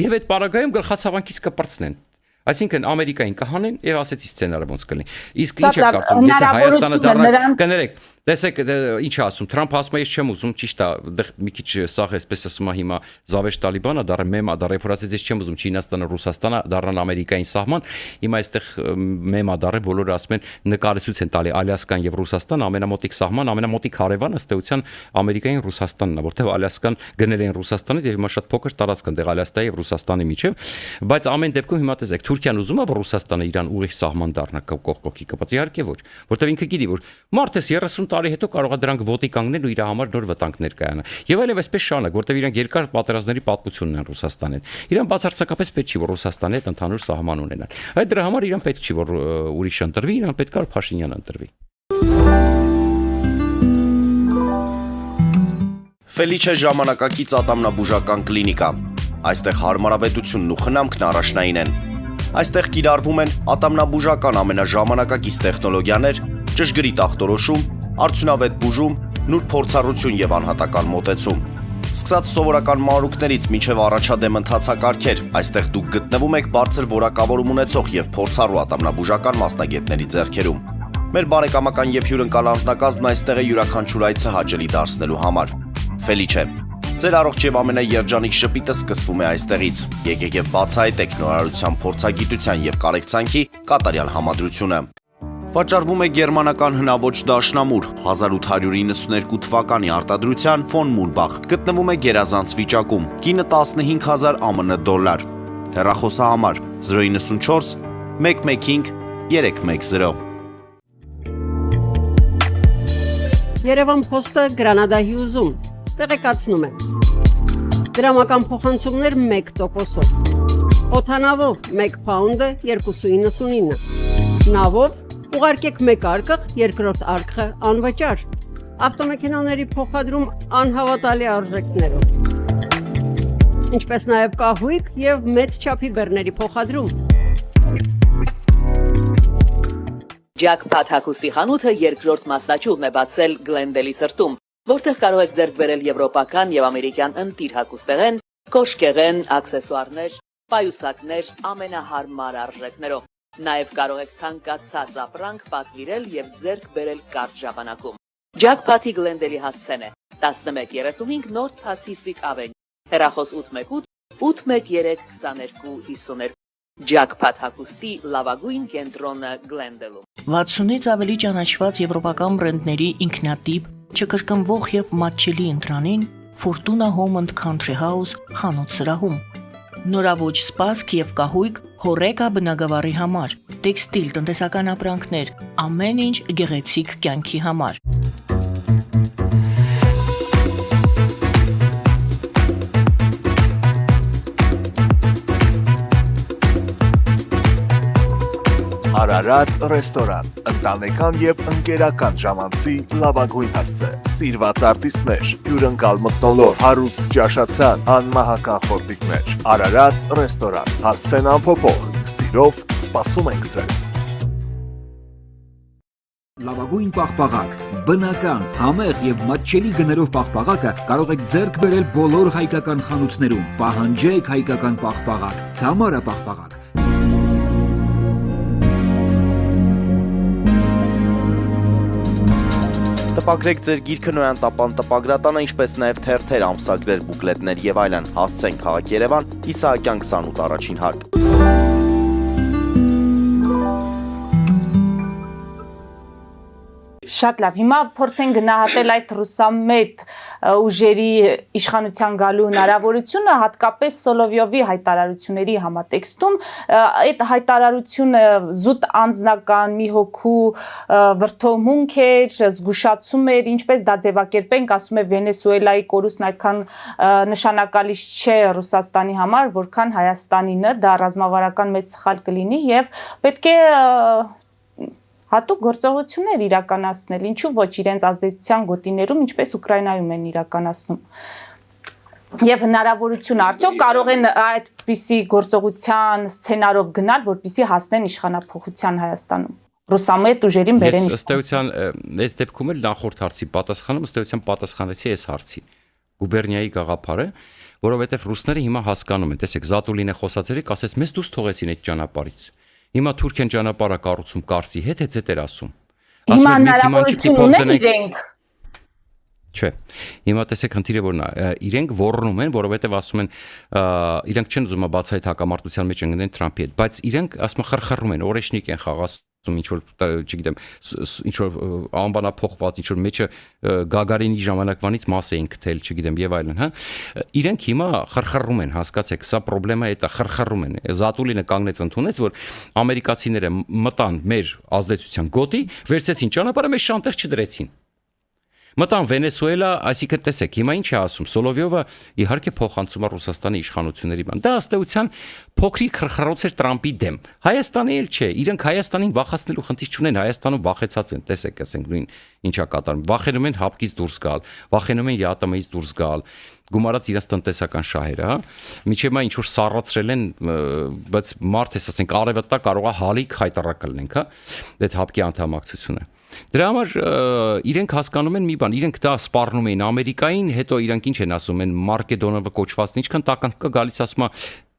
Եվ այդ պարագայում գլխացավանքից կպրծնեն։ Այսինքն Ամերիկային կհանեն եւ ասեցի սցենարը ոնց կլինի։ Իսկ ինչ է կարծում, եթե Հայաստանը դառնա, կներեք, տեսեք, ինչ է ասում, Թրամփը ասում է, ես չեմ ուզում, ճիշտ է, դեռ մի քիչ սաղ էսպես ասում է հիմա Զավեշ Տալիբանը, դառը մեմա, դառը ֆորացից ես չեմ ուզում Չինաստանը, Ռուսաստանը դառնան Ամերիկային սահման, հիմա այստեղ մեմա դառը բոլորը ասում են նկարեցույց են տալի Ալյասկան եւ Ռուսաստան, ամենամոտիկ սահման, ամենամոտիկ հարևանը ըստ էության Ամերիկային Ռուսաստանն է, որտեղ Ալյասկան գնել են Ռուսաստանից եւ հիմա շատ փոքր տարածք ընդեղ Ալյասկայի եւ Ռուսաստանի միջեւ, բայց ամեն դեպքում հիմա տեսեք Թուրքիան ուզում է որ Ռուսաստանը իրան ուղիղ սահման դառնա կողքով կապած, իհարկե ոչ, որտեղ ինքը գիտի որ մարդես 30 տարի հետո կարող է դրանք ոտի կանգնել ու իր համար նոր վտանգներ կայանա։ Եվ այլև այսպես շարունակ, որտեղ իրանք երկար պատերազմների պատմությունն են Ռուսաստանի հետ։ Իրան բացարձակապես պետք չի որ Ռուսաստանի հետ ընդհանուր սահման ունենան։ Այդ դրա համար իրան պետք չի որ ուրիշ ընտրվի, իրան պետք է Փաշինյան ընտրվի։ Ֆելիչե ժամանակակից ատամնաբուժական կլինիկա։ Այստեղ հարմարավետությունն ու խնամքն առաջնային են։ Այստեղ կիրառվում են ատամնաբուժական ամենաժամանակակից տեխնոլոգիաներ, ճշգրիտ ախտորոշում, արդյունավետ բուժում, նուրբ փորձառություն եւ անհատական մոտեցում։ Սկսած սովորական մանրուքներից մինչև առաջադեմ ընթացակարգեր, այստեղ դուք գտնվում եք բարձր որակավորում ունեցող եւ փորձառու ատամնաբուժական մասնագետների ձեռքերում։ Մեր բարեկամական եւ հյուրընկալ անձնակազմն այստեղ է յուրաքանչյուր այցը հաճելի դարձնելու համար։ Ֆելիչե, ձեր առողջ եւ ամենաերջանիկ շպիտը սկսվում է այստեղից։ Եկեք եւ բացահայտեք նորարարության փորձագիտության եւ կարեկցանքի կատարյալ համադրությունը։ Վաճառվում է գերմանական հնաոճ դաշնամուր 1892 թվականի արտադրության ֆոն Մուրբախ։ Գտնվում է գերազանց վիճակում։ Կինը 15000 ԱՄՆ դոլար։ Հեռախոսահամար 094 115 310։ Երևան փոստը Գրանադայի ուզում տեղեկացնում է։ Դրամական փոխանցումներ 1%-ով։ Օդանավով 1 փաունդը 2.99։ Նավով ուղարկեք 1 արկղ, երկրորդ արկղը անվճար։ Ավտոմեքենաների փոխադրում անհավատալի արժեքներով։ Ինչպես նաև կահույք եւ մեծ չափի բեռների փոխադրում։ Jackpot հագուստի խանութը երկրորդ մասնաճյուղն է բացել Գլենդելի սրտում, որտեղ կարող եք ձեռք բերել եվրոպական եւ ամերիկյան ընտիր հագուստեղեն, կոշկեղեն, աքսեսուարներ, պայուսակներ ամենահարմար արժեքներով։ Նաև կարող եք ցանկացած ապրանք պատվիրել եւ ձեռք բերել կարճ ժամանակում։ Jackpot-ի Գլենդելի հասցեն է 1135 North Pacific Avenue, հեռախոս 818 813 2252։ Ջակփաթ հագուստի լավագույն կենտրոնը Glendale-ում։ 60-ից ավելի ճանաչված եվրոպական բրենդների ինքնատիպ, չկրկնվող եւ մատչելի ընտրանին Fortuna Home and Country House խանութ սրահում։ Նորավոճ սպասք եւ կահույք հորեկա բնագավառի համար, տեքստիլ, տնտեսական ապրանքներ, ամեն ինչ գեղեցիկ կյանքի համար։ Արարատ ռեստորան, ընտանեկան եւ ընկերական ժամանցի լավագույն հասցե, սիրված արտիստներ, հյուրընկալ մթնոլորտ, հարուստ ճաշացան, անմահական խորտիկներ, Արարատ ռեստորան, հասցեն անփոփոխ, սիրով սպասում ենք ձեզ։ Լավագույն պաղպաղակ, բնական, համեղ եւ մատչելի գներով պաղպաղակը կարող եք ձեռք բերել բոլոր հայկական խանութներում։ Պահանջեք հայկական պաղպաղակ, Թամարա պաղպաղակ։ Տպագրեք ձեր գիրքը Նոյան տապան տպագրատանը, ինչպես նաև թերթեր, ամսագրեր, բուկլետներ եւ այլն։ Հասցեն քաղաք Երևան, Իսահակյան 28 առաջին հարկ։ Շատ լավ, հիմա փորձենք գնահատել այդ ռուսամետ ուժերի իշխանության գալու հնարավորությունը, հատկապես Սոլովյովի հայտարարությունների համատեքստում, այդ հայտարարությունը զուտ անձնական մի հոգու վրդովմունք էր, զգուշացում էր, ինչպես դա ձևակերպենք, ասում է Վենեսուելայի կորուստն այդքան նշանակալից չէ Ռուսաստանի համար, որքան Հայաստանինը, դա ռազմավարական մեծ սխալ կլինի եւ պետք է հատուկ գործողություններ իրականացնել, ինչու ոչ իրենց ազդեցության գոտիներում, ինչպես Ուկրաինայում են իրականացնում։ Եվ հնարավորություն արդյոք կարող են այդպիսի գործողության սցենարով գնալ, որպեսզի հասնեն իշխանափոխության Հայաստանում։ Ռուսամետ ուժերին բերեն։ Ըստ էության, այս դեպքում էլ նախորդ հարցի պատասխանում ըստ էության պատասխանեցի այս հարցին։ Գուբերնիայի գաղափարը, որովհետև ռուսները հիմա հասկանում են, տեսեք, Զատուլին է խոսացել, ասեց, մեզ դուրս թողեցին այդ ճանապարհից։ Հիմա Թուրքիան ճանապարհը կառուցում Կարսի հետ, հետ էր ասում։ Հիմա հնարավորություն ունեն իրենք։ Չէ։ Հիմա տեսեք խնդիրը որն է, իրենք ոռնում են, որովհետև ասում են, իրենք չեն ուզում բացահայտ հակամարտության մեջ ընկնեն Թրամփի հետ, բայց իրենք ասում խրխռում են, օրեշնիկ են խաղացում, ինչ որ, չգիտեմ, ինչ որ անբանափոխված, ինչ որ մեջը Գագարինի ժամանակվանից մաս էին գտել, չգիտեմ, եւ այլն, հա։ Իրենք հիմա խրխռում են, հասկացեք, սա խնդրեմա է, դա խրխռում են։ Զատուլինը կանգնեց ընդունեց, որ ամերիկացիները մտան մեր ազդեցության գոտի, վերցեցին ճանապարհը, մեզ շանտեղ չդրեցին։ Մտան Վենեսուելա, այսինքն տեսեք, հիմա ինչ է ասում Սոլովյովը, իհարկե փոխանցում է Ռուսաստանի իշխանությունների բան։ Դա ըստ էության փոքրիկ խրխռոց էր Տրամփի դեմ։ Հայաստանի էլ չէ, իրենք Հայաստանին վախացնելու խնդիր չունեն, Հայաստանում վախեցած են, տեսեք, ասենք նույն ինչա կատարում։ Վախենում են հապկից դուրս գալ, վախենում են ԵԱՏՄ-ից դուրս գալ, գումարած իրաց տնտեսական շահերը, հա։ Միջև ինչ որ սառացրել են, բայց մարդ էս ասենք արևտա կարող է հալիկ հայտարարել լինենք, հա, այդ հապկի անդամակցությունը։ Դրա համար իրենք հասկանում են մի բան, իրենք դա սպառնում էին Ամերիկային, հետո իրենք ինչ են ասում են Մարկեդոնովը կոչվածն ինչքան տականք գալիս ասում է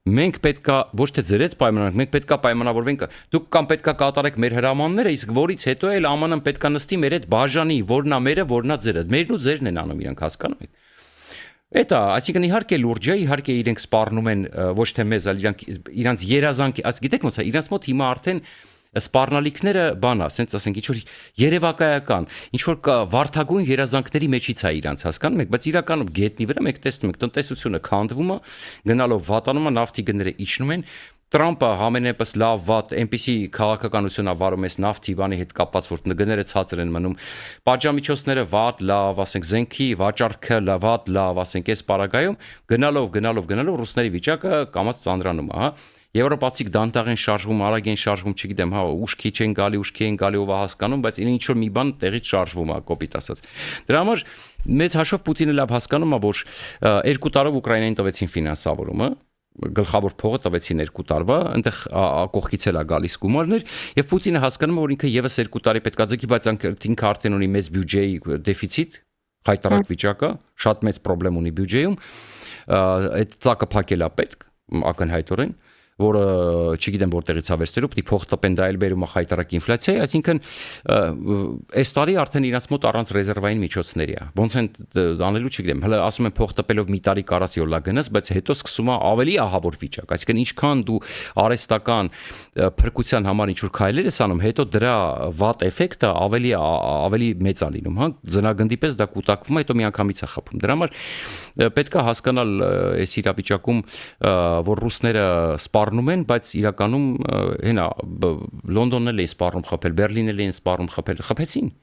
մենք պետքա ոչ թե ձեր հետ պայմանավորենք, մենք պետքա պայմանավորվենք, դուք կամ պետքա կատարեք մեր հրամանները, իսկ որից հետո էլ ԱՄՆ-ն պետքա նստի մեր հետ բաժանի, որնա մերը, որնա ձերը, մերն ու ձերն են անում իրենք, հասկանում եք։ Էտա, այսինքն իհարկե լուրջ է, իհարկե իրենք սպառնում են ոչ թե մեզ, այլ իրանց երազանքի, գիտեք ոնց է, իրանց մոտ հիմա արդեն սպառնալիքները բան է, ասենց ասենք ինչ որ երևակայական, ինչ որ վարդագույն երազանքների մեջից է իրանց, հասկանում եք, բայց իրականում գետնի վրա մենք տեսնում ենք տնտեսությունը քանդվում է, գնալով վատանում է, նավթի գները իջնում են, Տրամփը համենայնպես լավ վատ այնպիսի քաղաքականություն է վարում այս նավթի բանի հետ կապված, որ գները ցածր են մնում, պատժամիջոցները վատ, լավ, ասենք զենքի վաճառքը վատ, լավ, ասենք այս պարագայում գնալով ռուսների վիճակը կամաց ծանրանում է, հա։ Եվրոպացիք դանդաղ են շարժվում, արագ են շարժվում, չգիտեմ, հա, ուշքի չեն գալի, ով է հասկանում, բայց ինչ որ մի բան տեղից շարժվում է, կոպիտ ասած։ Դրա համար մեծ հաշվով Պուտինը լավ հասկանում է, որ 2 տարով Ուկրաինային տվեցին ֆինանսավորումը, գլխավոր փողը տվեցին 2 տարվա, այնտեղ կողքից էլ է գալիս գումարներ, եւ Պուտինը հասկանում է, որ ինքը եւս 2 տարի պետք է ձգի, բայց ինքը արդեն ունի մեծ բյուջեի դեֆիցիտ, խայտարակ վիճակը, շատ մեծ խնդրեմ ունի բյուջեում, այդ ծակը փակելա պետք, ակնհայտորեն որը չգիտեմ որտեղից է վերցնելու, պետք է փող տպեն, դա էլ բերում է խայտարակ ինֆլյացիայի, այսինքն այս տարի արդեն իրանց մոտ առանց ռեզերվային միջոցների է։ Ոնց են անելու, չգիտեմ, հələ ասում են փող տպելով մի տարի կարած յոլա գնաս, բայց հետո սկսում է ավելի ահավոր վիճակ, այսինքն ինչքան դու արհեստական փրկության համար ինչ որ քայլեր ես անում, հետո դրա վատ էֆեկտը ավելի մեծ է լինում, հա, ձնագնդի պես դա կուտակվում է, հետո միանգամից է խփում։ Դրա համար պետք է հասկանալ այս իրավիճակում, որ ռուսները սպառնում են, բայց իրականում հենա Լոնդոնն էլ է սպառում խփել, Բերլինն էլ է սպառում խփել, խփեցին։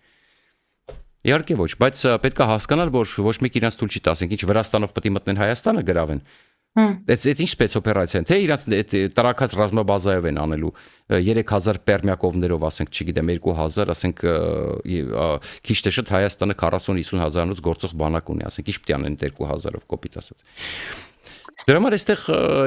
Իհարկե ոչ, բայց պետք է հասկանալ, որ ոչ մեկ իրանց թույլ չի տա, ասենք ինչ Վրաստանով պետք է մտնեն Հայաստանը գրավեն։ Այդ ինչ սպեցօպերացիա են, թե իրանց տրակած ռազմաբազայով են անելու 3000 պերմյակովներով, ասենք, չգիտեմ, 2000, ասենք, քիչ թե շատ Հայաստանը 40-50 հազարանոց գործող բանակ ունի, ասենք, ինչ պետք է անեն 2000-ով կոպիտ ասած։ Դրա համար այստեղ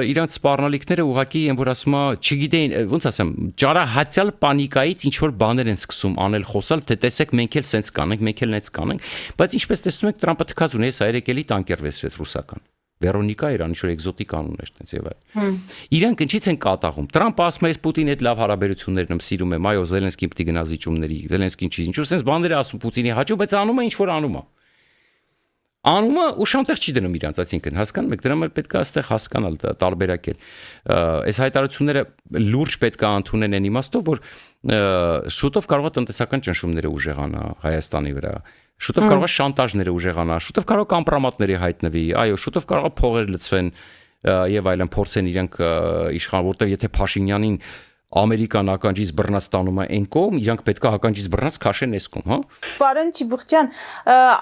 իրանց սպառնալիքները ուղղակի են, որ ասում է, չգիտեին, ոնց ասեմ, ճարահացյալ պանիկայից ինչ որ բաներ են սկսում անել, խոսալ, թե տեսեք, մենք էլ սենց կանենք, մենք էլ նենց կանենք, բայց ինչպես տեսնում եք, Տրամպը թքած ունի, հեսա երեկելի տանկեր վեցրեց ռուսական։ Վերոնիկա իրան ինչ որ էկզոտիկ անուն էր տենց եւ այլ։ Իրանք ինչից են կատաղում։ Տրամպը ասում է, ես Պուտինի հետ լավ հարաբերություններ ունեմ, սիրում եմ, այո, Զելենսկին պետք է գնա զիջումների, Զելենսկին չի, ինչ որ sense բաներ է ասում Պուտինի հաճո, բայց անում է ինչ որ անում է։ Անումը ուշանտեղ չի դնում իրանց, այսինքն հասկանում եք, դրա համար պետք է այստեղ հասկանալ, տարբերակել։ Այս հայտարարությունները լուրջ պետք է ընդունեն այն իմաստով, որ շուտով կարող է տնտեսական ճնշումները ուժեղանա Հայաստանի վրա։ Շուտով կարող է շանտաժները ուժեղանա, շուտով կարող է կամպրոմատների հայտնվի, այո, շուտով կարող է փողեր լցվեն եւ այլն, փորձեն իրանք իշխան, որտեղ եթե Փաշինյանին Ամերիկան ականջից բռնած տանում է այն կողմ, իրանք պետք է ականջից բռնած քաշեն այս կողմ, հա։ Վարոն Չիբուխյան,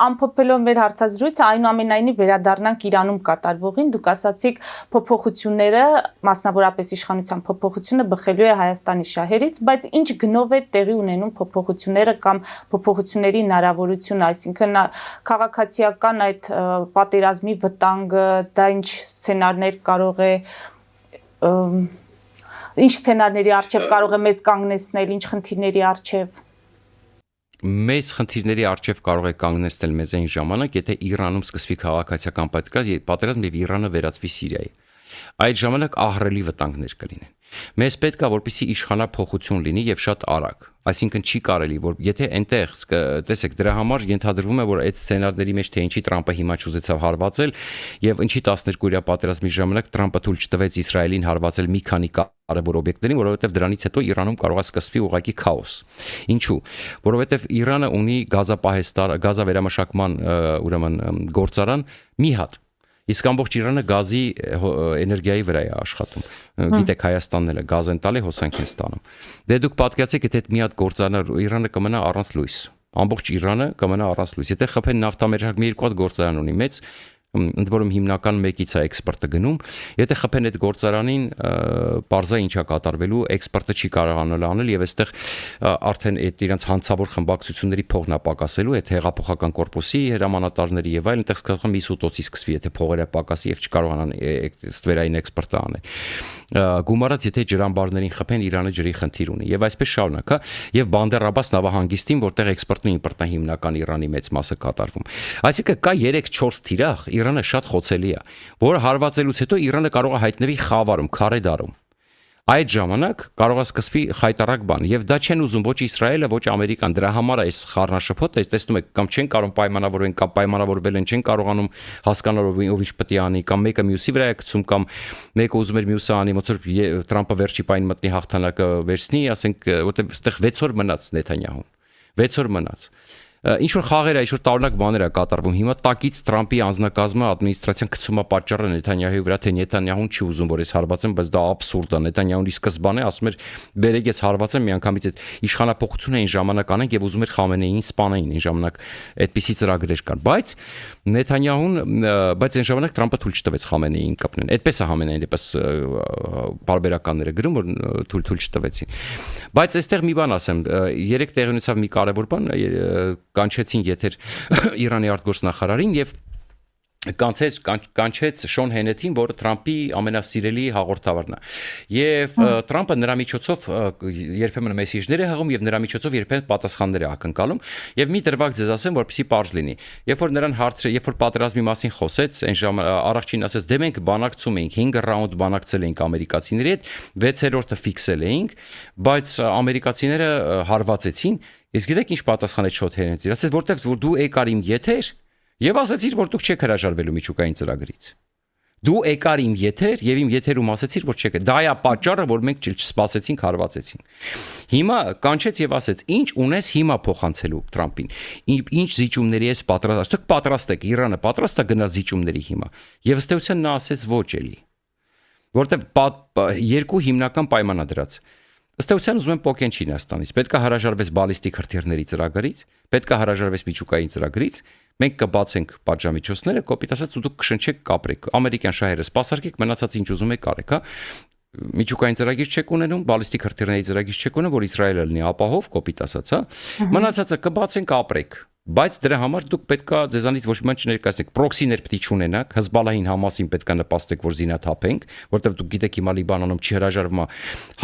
ամփոփելով մեր հարցազրույցը, այնուամենայնիվ վերադառնանք Իրանում կատարվողին, դուք ասացիք փոփոխությունները, մասնավորապես իշխանության փոփոխությունը բխելու է Հայաստանի շահերից, բայց ինչ գնով է տեղի ունենում փոփոխությունները կամ փոփոխությունների հնարավորությունը, այսինքն քաղաքացիական այդ պատերազմի վտանգը, դա ինչ սցենարներ կարող է Ինչ սցենարների արժև կարող է մեզ կանգնեցնել, ինչ խնդիրների արժև։ Մեծ խնդիրների արժև կարող է կանգնեցնել մեզ այն ժամանակ, եթե Իրանում սկսվի քաղաքացիական պատերազմ եւ Իրանը վերածվի Սիրիայի։ Այդ ժամանակ ահռելի վտանգներ կլինեն։ Մեզ պետք է որպեսզի իշխանափոխություն լինի եւ շատ արագ։ Այսինքն չի կարելի, որ եթե այնտեղ տեսեք դրա համար ենթադրվում է, որ այդ սցենարների մեջ թե ինչի Տրամպը հիմա չուզեցավ հարվածել եւ ինչի 12-օրյա պատերազմի ժամանակ Տրամպը թույլ չտվեց Իսրայելին հարվածել մի քանի կարևոր օբյեկտներին, որովհետեւ դրանից հետո Իրանում կարող է սկսվի ուղղակի քաոս։ Ինչու՞։ Որովհետեւ Իրանը ունի գազապահեստար, գազավերամշակման ուրեմն գործարան մի հատ։ Իսկ ամբողջ Իրանը գազի էներգիայի վրա է աշխատում։ Գիտեք Հայաստանն էլ է գազ են տալի, հոսանք են ստանում։ Դե դուք պատկերացեք, եթե այդ մի հատ գործարան Իրանը կմնա առանց լույս։ Ամբողջ Իրանը կմնա առանց լույս։ Եթե խփեն նավթամերժակ մի երկու հատ գործարան ունի մեծ, ընդ որում հիմնական մեկից է էքսպորտը գնում, եթե խփեն այդ գործարանին, բարձա ինչա կատարվելու, էքսպորտը չի կարողանալ անել եւ այստեղ արդեն այդ իրենց հանցավոր խմբակցությունների փողն է պակասելու, այդ հեղափոխական կորպուսի հրամանատարների եւ այլն, այդտեղ սկսում 50%-ի սկսվի, եթե փողերը պակասի եւ չկարողանան ստվերային էքսպորտը անել։ Գումարած եթե ջրամբարներին խփեն, Իրանը ջրի խնդիր ունի եւ այսպես շարունակ, հա, եւ Բանդեր Աբաս նավահանգիստին, որտեղ էքսպորտն ու իմպորտն հիմնական Իրանի մեծ մասը կատարվում։ Այսինքն կա 3-4 թիրախ, Իրանը շատ խոցելի է, որը հարվածելուց հետո Իրանը կարող է հայտնվի Խավարում, Քարեդարում։ Այդ ժամանակ կարող է սկսվի խայտարակ բան եւ դա չեն ուզում ոչ Իսրայելը, ոչ Ամերիկան, դրա համար է այս խառնաշփոթը, տեսնում եք, կամ չեն կարող պայմանավորեն, կամ պայմանավորվել են, չեն կարողանում հասկանալ ով ինչ պետք է անի, կամ մեկը մյուսի վրա է գցում, կամ մեկը ուզում էր մյուսը անի, ոնց որ Տրամպը վերջի պայն մտնի հաղթանակը վերցնի, ասենք, որտեղ այստեղ 6 օր մնաց Նեթանյահուն, 6 օր մնաց։ Ինչ որ խաղեր է, ինչ որ տարօրինակ բաներ է կատարվում։ Հիմա տակից Տրամպի անձնակազմը ադմինիստրացիան գցում է պատճառը Նեթանյահուի վրա, թե Նեթանյահուն չի ուզում, որ ես հարվածեմ, բայց դա աբսուրդ է։ Նեթանյահունի սկզբանե ասում էր, «Բերեք ես հարվածեմ, միանգամից այդ իշխանապողությունը այն ժամանակ անենք» եւ ուզում էր Խամենեին սպանեին, այն ժամանակ այդպիսի ծրագրեր կան։ Բայց Նեթանյահուն, բայց այն ժամանակ Տրամպը թույլ չտվեց Խամենեին կապնեն։ Այդպես է Խամենեին դեպս բարբերականները գրում, որ թույլ չտվեցին։ Բայց այստեղ մի բան ասեմ, երեք տեղի ունեցավ մի կարևոր բան, կանչեցին եթեր Իրանի արտգործնախարարին եւ կանչեց Շոն Հենեթին, որը Թրամփի ամենասիրելի հաղորդավարն է։ Եվ Թրամփը նրա միջոցով երբեմն մեսիջներ է հղում եւ նրա միջոցով երբեմն պատասխաններ է ակնկալում, եւ մի դրվագ ձեզ ասեմ, որպեսզի պարզ լինի։ Երբ որ նրան հարցրել, երբ որ պատերազմի մասին խոսեց, այն ժամանակ առաջին ասեց, դե մենք բանակցում էինք, 5 ռաունդ բանակցել էինք ամերիկացիների հետ, 6-րդը ֆիքսել էինք, բայց ամերիկացիները հարվածեցին։ Իսկ գիտեք ինչ պատասխանեց Շոն Հենեթին։ Ասեց, որտեվ դու եկար իմ եթեր եւ ասացիր, որ դուք չեք հրաժարվելու միջուկային ծրագրից։ Դու եկար իմ եթեր եւ իմ եթերում ասացիր, որ չեք։ Դա է պատճառը, որ մենք չսպասեցինք, հարվածեցինք։ Հիմա կանչեց եւ ասեց, ինչ ունես հիմա փոխանցելու Թրամփին։ Ինչ զիջումների ես պատրաստ, ասեք պատրաստ եք, Իրանը պատրաստ է գնալ զիջումների հիմա։ Եվ ըստ էության նա ասեց ոչ էլի։ Որտեվ երկու հիմնական պայման է դրած։ Ըստ էության ուզում են փոխեն Չինաստանից։ Պետք է հրաժարվես բալիստիկ հրթիռների ծրագրից, պետք է հրաժարվես միջուկային ծրագրից։ Մենք կբացենք պատժամիջոցները, կոպիտ ասած, դուք կշնչեք կապրեք։ Ամերիկյան շահերը սպասարկեք, մնացած ինչ ուզում եք արեք, հա։ Միջուկային ծրագիր չեք ունենում, բալիստիկ հրթիռների ծրագիր չեք ունենում, որ Իսրայելը լինի ապահով, կոպիտ ասած, հա։ Մնացածը կբացենք ապրեք։ Բայց դրա համար դուք պետքա ձեզանից ոչ մի բան չներկայացնեք։ Պրոքսիներ պետք է չունենաք, Հեզբալլահին, Համասին պետքա նպաստեք, որ զինաթափենք, որտեղ դուք գիտեք հիմա Լիբանանում չի հրաժարվում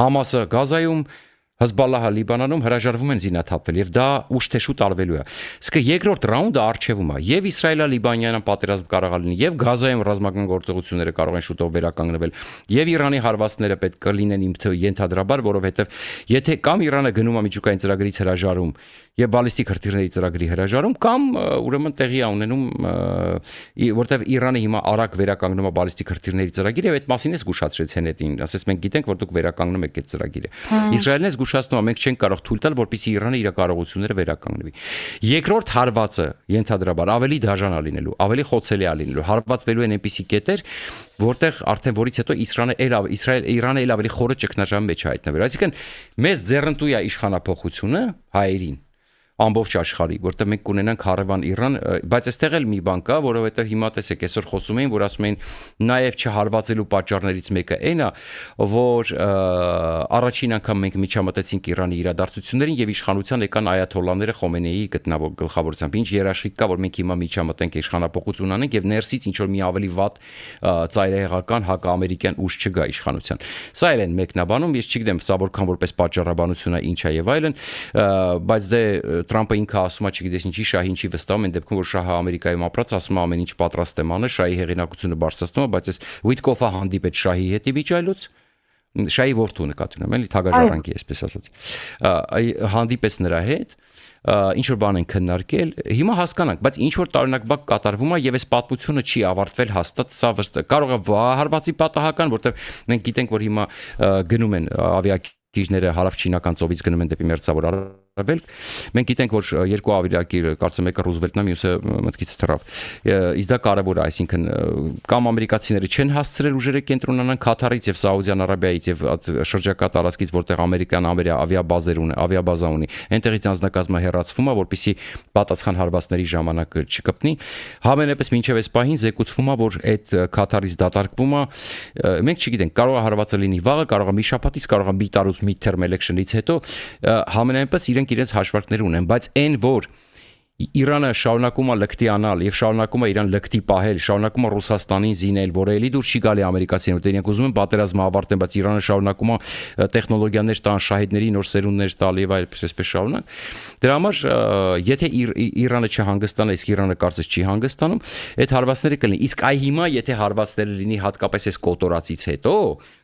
Համասը Գազայում, Հեզբալլահը Լիբանանում հրաժարվում են զինաթափվել եւ դա ուշ թե շուտ արվելու է։ Իսկ երկրորդ ռաունդը արժևում է եւ Իսրայելա-Լիբանանյան պատերազմ կարող է լինի եւ Գազայում ռազմական գործողությունները կարող են շուտով վերականգնվել եւ Իրանի հարվածները պետք է լինեն ենթադրաբար, որովհետեւ եթե կամ Իրանը գնում է միջուկային ծրագրից հրաժարում եւ բալիստիկ հրթիռների ծրագրի հրաժարում կամ ուրեմն տեղի է ունենում որտեւ Իրանը հիմա արագ վերականգնում է բալիստիկ հրթիռների ծրագիրը եւ այդ մասին է զգուշացրեց Հենետին, ասես մենք գիտենք որ դուք վերականգնում եք այդ ծրագիրը։ Իսրայելն է զգուշացնում, մենք չենք կարող թույլ տալ, որպեսզի Իրանը իր կարողությունները վերականգնվի։ Երկրորդ հարվածը ենթադրաբար ավելի դաժան է լինելու, ավելի խոցելի է լինելու, հարվածվելու են այնպիսի կետեր, որտեղ արդեն որից հետո Իրանը էլ ավելի խորը ճգնաժամի մեջ հայտնվեր։ Այսինքն մեզ ձեռնտու է իշխանապողությունը հայերին ամբողջ աշխարհի, որտեղ մենք կունենանք հարևան Իրան, բայց այստեղ էլ մի բան կա, որովհետև հիմա տեսեք, այսօր խոսում էին, որ ասում էին նաև չհարվածելու պատճառներից մեկը այն է, որ առաջին անգամ մենք միջամտեցինք Իրանի իրադարձություններին եւ իշխանության եկան այաթոլլաները Խոմեյնիի գլխավորությամբ, ինչ երաշխիք կա, որ մենք հիմա միջամտենք իշխանապողություն անենք եւ ներսից ինչ որ մի ավելի վատ ծայրահեղական հակաամերիկյան ուժ չգա իշխանության։ Սա էլ են մեկնաբանում, ես չգիտեմ, սա որքան որպես պատճառաբանություն է, ինչ է եւ այլն, բայց դե Թրամփը ինքը ասում է, չգիտես ինչի շահին չի վստահում, այն դեպքում որ շահը Ամերիկայում ապրած ասում է ամեն ինչ պատրաստ եմ անել, շահի հեղինակությունը բարձրացնում է, բայց այս Ուիտկոֆը հանդիպեց շահի հետ իջայլուց, շահի որդու նկատի ունեմ, էլի թագաժառանգի այսպես ասած։ Հանդիպեց նրա հետ, ինչ որ բան են քննարկել, հիմա հասկանանք, բայց ինչ որ տարօրինակ բակ կատարվում է եւ այս պատմությունը չի ավարտվել հաստատ, սա կարող է հարվածի պատահական, որտեղ մենք գիտենք, որ հիմա գնում են ավիակիչները հարավչինական ծովից գնում են դեպի մերձավոր Արևելք։ Մենք գիտենք, որ երկու ավիակիր, կարծեմ մեկը Ռուզվելտն է, մյուսը մտքից թռավ։ Իսկ դա կարևոր է, այսինքն կամ ամերիկացիները չեն հասցրել ուժերը կենտրոնանան Քաթարից եւ Սաուդյան Արաբիայից եւ շրջակա տարածքից, որտեղ ամերիկան ավիաբազա ունի, այնտեղից անձնակազմը հեռացվում է, որպեսզի պատասխան հարվածների ժամանակ չկպնի։ Համենայնպես մինչեւ այս պահին զեկուցվում է, որ այդ Քաթարից դատարկվում է, մենք չգիտենք, կարող է հարվածը լինի վաղը, կարող է մի շաբաթից, կարող է մի տարուց mid-term election-ից հետո, համենայնպես իրենք իրենց հաշվարկներ ունեն, բայց այն որ Իրանը շարունակում է լկտի անալ եւ շարունակում է իրան լկտի պահել, շարունակում է Ռուսաստանին զինել, որը էլի դուր չի գալի ամերիկացիներին, որտեղ իրենք ուզում են պատերազմը ավարտեն, բայց Իրանը շարունակում է տեխնոլոգիաներ տան, շահիդների նոր սերունդներ տալ եւ այսպես շարունակ։ Դրա համար եթե Իրանը չհանգստանա, իսկ Իրանը կարծես չի հանգստանում, այդ հարվածները կլինի։ Իսկ այ հիմա եթե հարվածները լինի հատկապես այս կոտորածից հետո,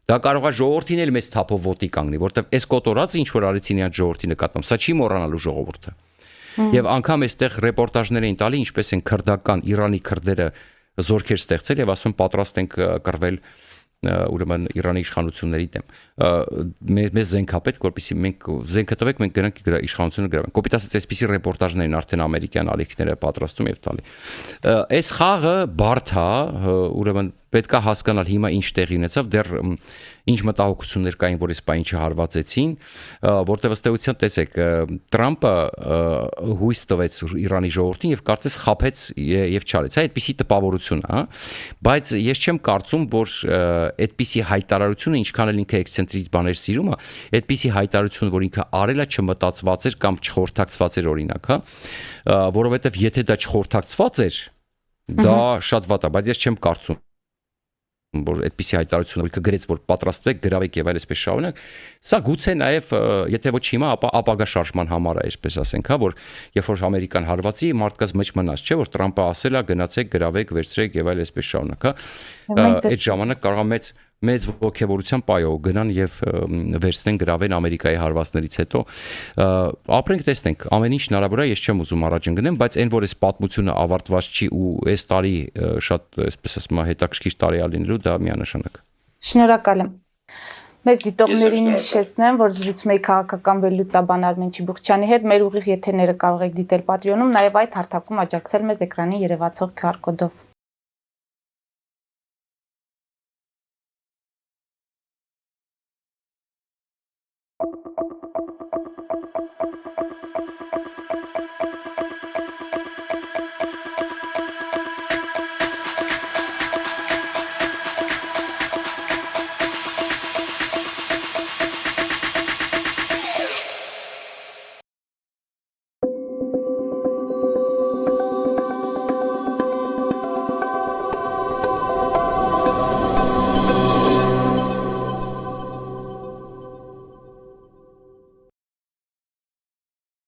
դա կարող է ժողովրդին էլ մեծ թափով ոտի կանգնի, որտեղ այս կոտորածը ինչ որ արեցին իհաց ժողովրդի նկատմամբ, սա չի մոռանալու ժողովուրդը։ Եվ անգամ այստեղ ռեպորտաժներ են տալի, ինչպես են քրդական Իրանի քրդերը զորքեր ստեղծել եւ ասում պատրաստ ենք կռվել ուրեմն Իրանի իշխանությունների դեմ։ Մեզ զենք է պետք, որպեսզի մենք զենքը տվեք, մենք գնանք իշխանությունը գրավենք։ Կոպիտ ասած, այսպիսի ռեպորտաժներ են արդեն ամերիկյան ալիքները պատրաստում եւ տալի։ Այս խաղը բարդ է, ուրեմն պետք է հասկանալ հիմա ինչ տեղի ունեցավ, դեռ ինչ մտահոգություններ կային, որ այս պայն չհարվածեցին, որտեղ ըստ էության տեսեք, Թրամփը հույս տվեց Իրանի ժողովրդին եւ կարծես խաբեց եւ չարեց, հա, այդպիսի տպավորություն է, հա, բայց ես չեմ կարծում, որ այդպիսի հայտարարությունը, ինչքան էլ ինքը էքսցենտրիկ բաներ սիրում է, այդպիսի հայտարարություն, որ ինքը արել է, չմտածված էր կամ չխորհրդակցված էր օրինակ, հա, որովհետեւ եթե դա չխորհրդակցված էր, Դա շատ վատ է, բայց ես չեմ կարծում որ այդպիսի հայտարարություն գրեց որ պատրաստվեք գրավեք եւ այլ այսպես շարունակ սա գուցե նաեւ եթե ոչ հիմա ապա ապագա շարժման համար է այսպես ասենք հա որ երբ որ ամերիկան հարվածի մարդկաց մեջ մնաց չէ որ Տրամպը ասել է գնացեք գրավեք վերցրեք եւ այլ այսպես շարունակ հա այդ ժամանակ կարող է մեծ ողջավորության պայով գնան եւ վերցնեն գրավեն Ամերիկայի հարվածներից հետո ապրենք տեսնենք ամեն ինչ հնարավոր է ես չեմ ուզում առաջ ընկնեմ բայց այն որ այս պատմությունը ավարտված չի ու այս տարի շատ այսպես ասում հետաքրքիր տարի է լինելու դա միանշանակ Շնորհակալ եմ Մեծ դիտողներին հիշեցնեմ, որ զրուցում էի քաղաքական վերլուծաբան Արմեն Չիբուխչյանի հետ, մեր ուղիղ եթերները կարող եք դիտել Patreon-ում, նաև այդ հարթակում աջակցել մեզ էկրանի երևացող QR կոդով։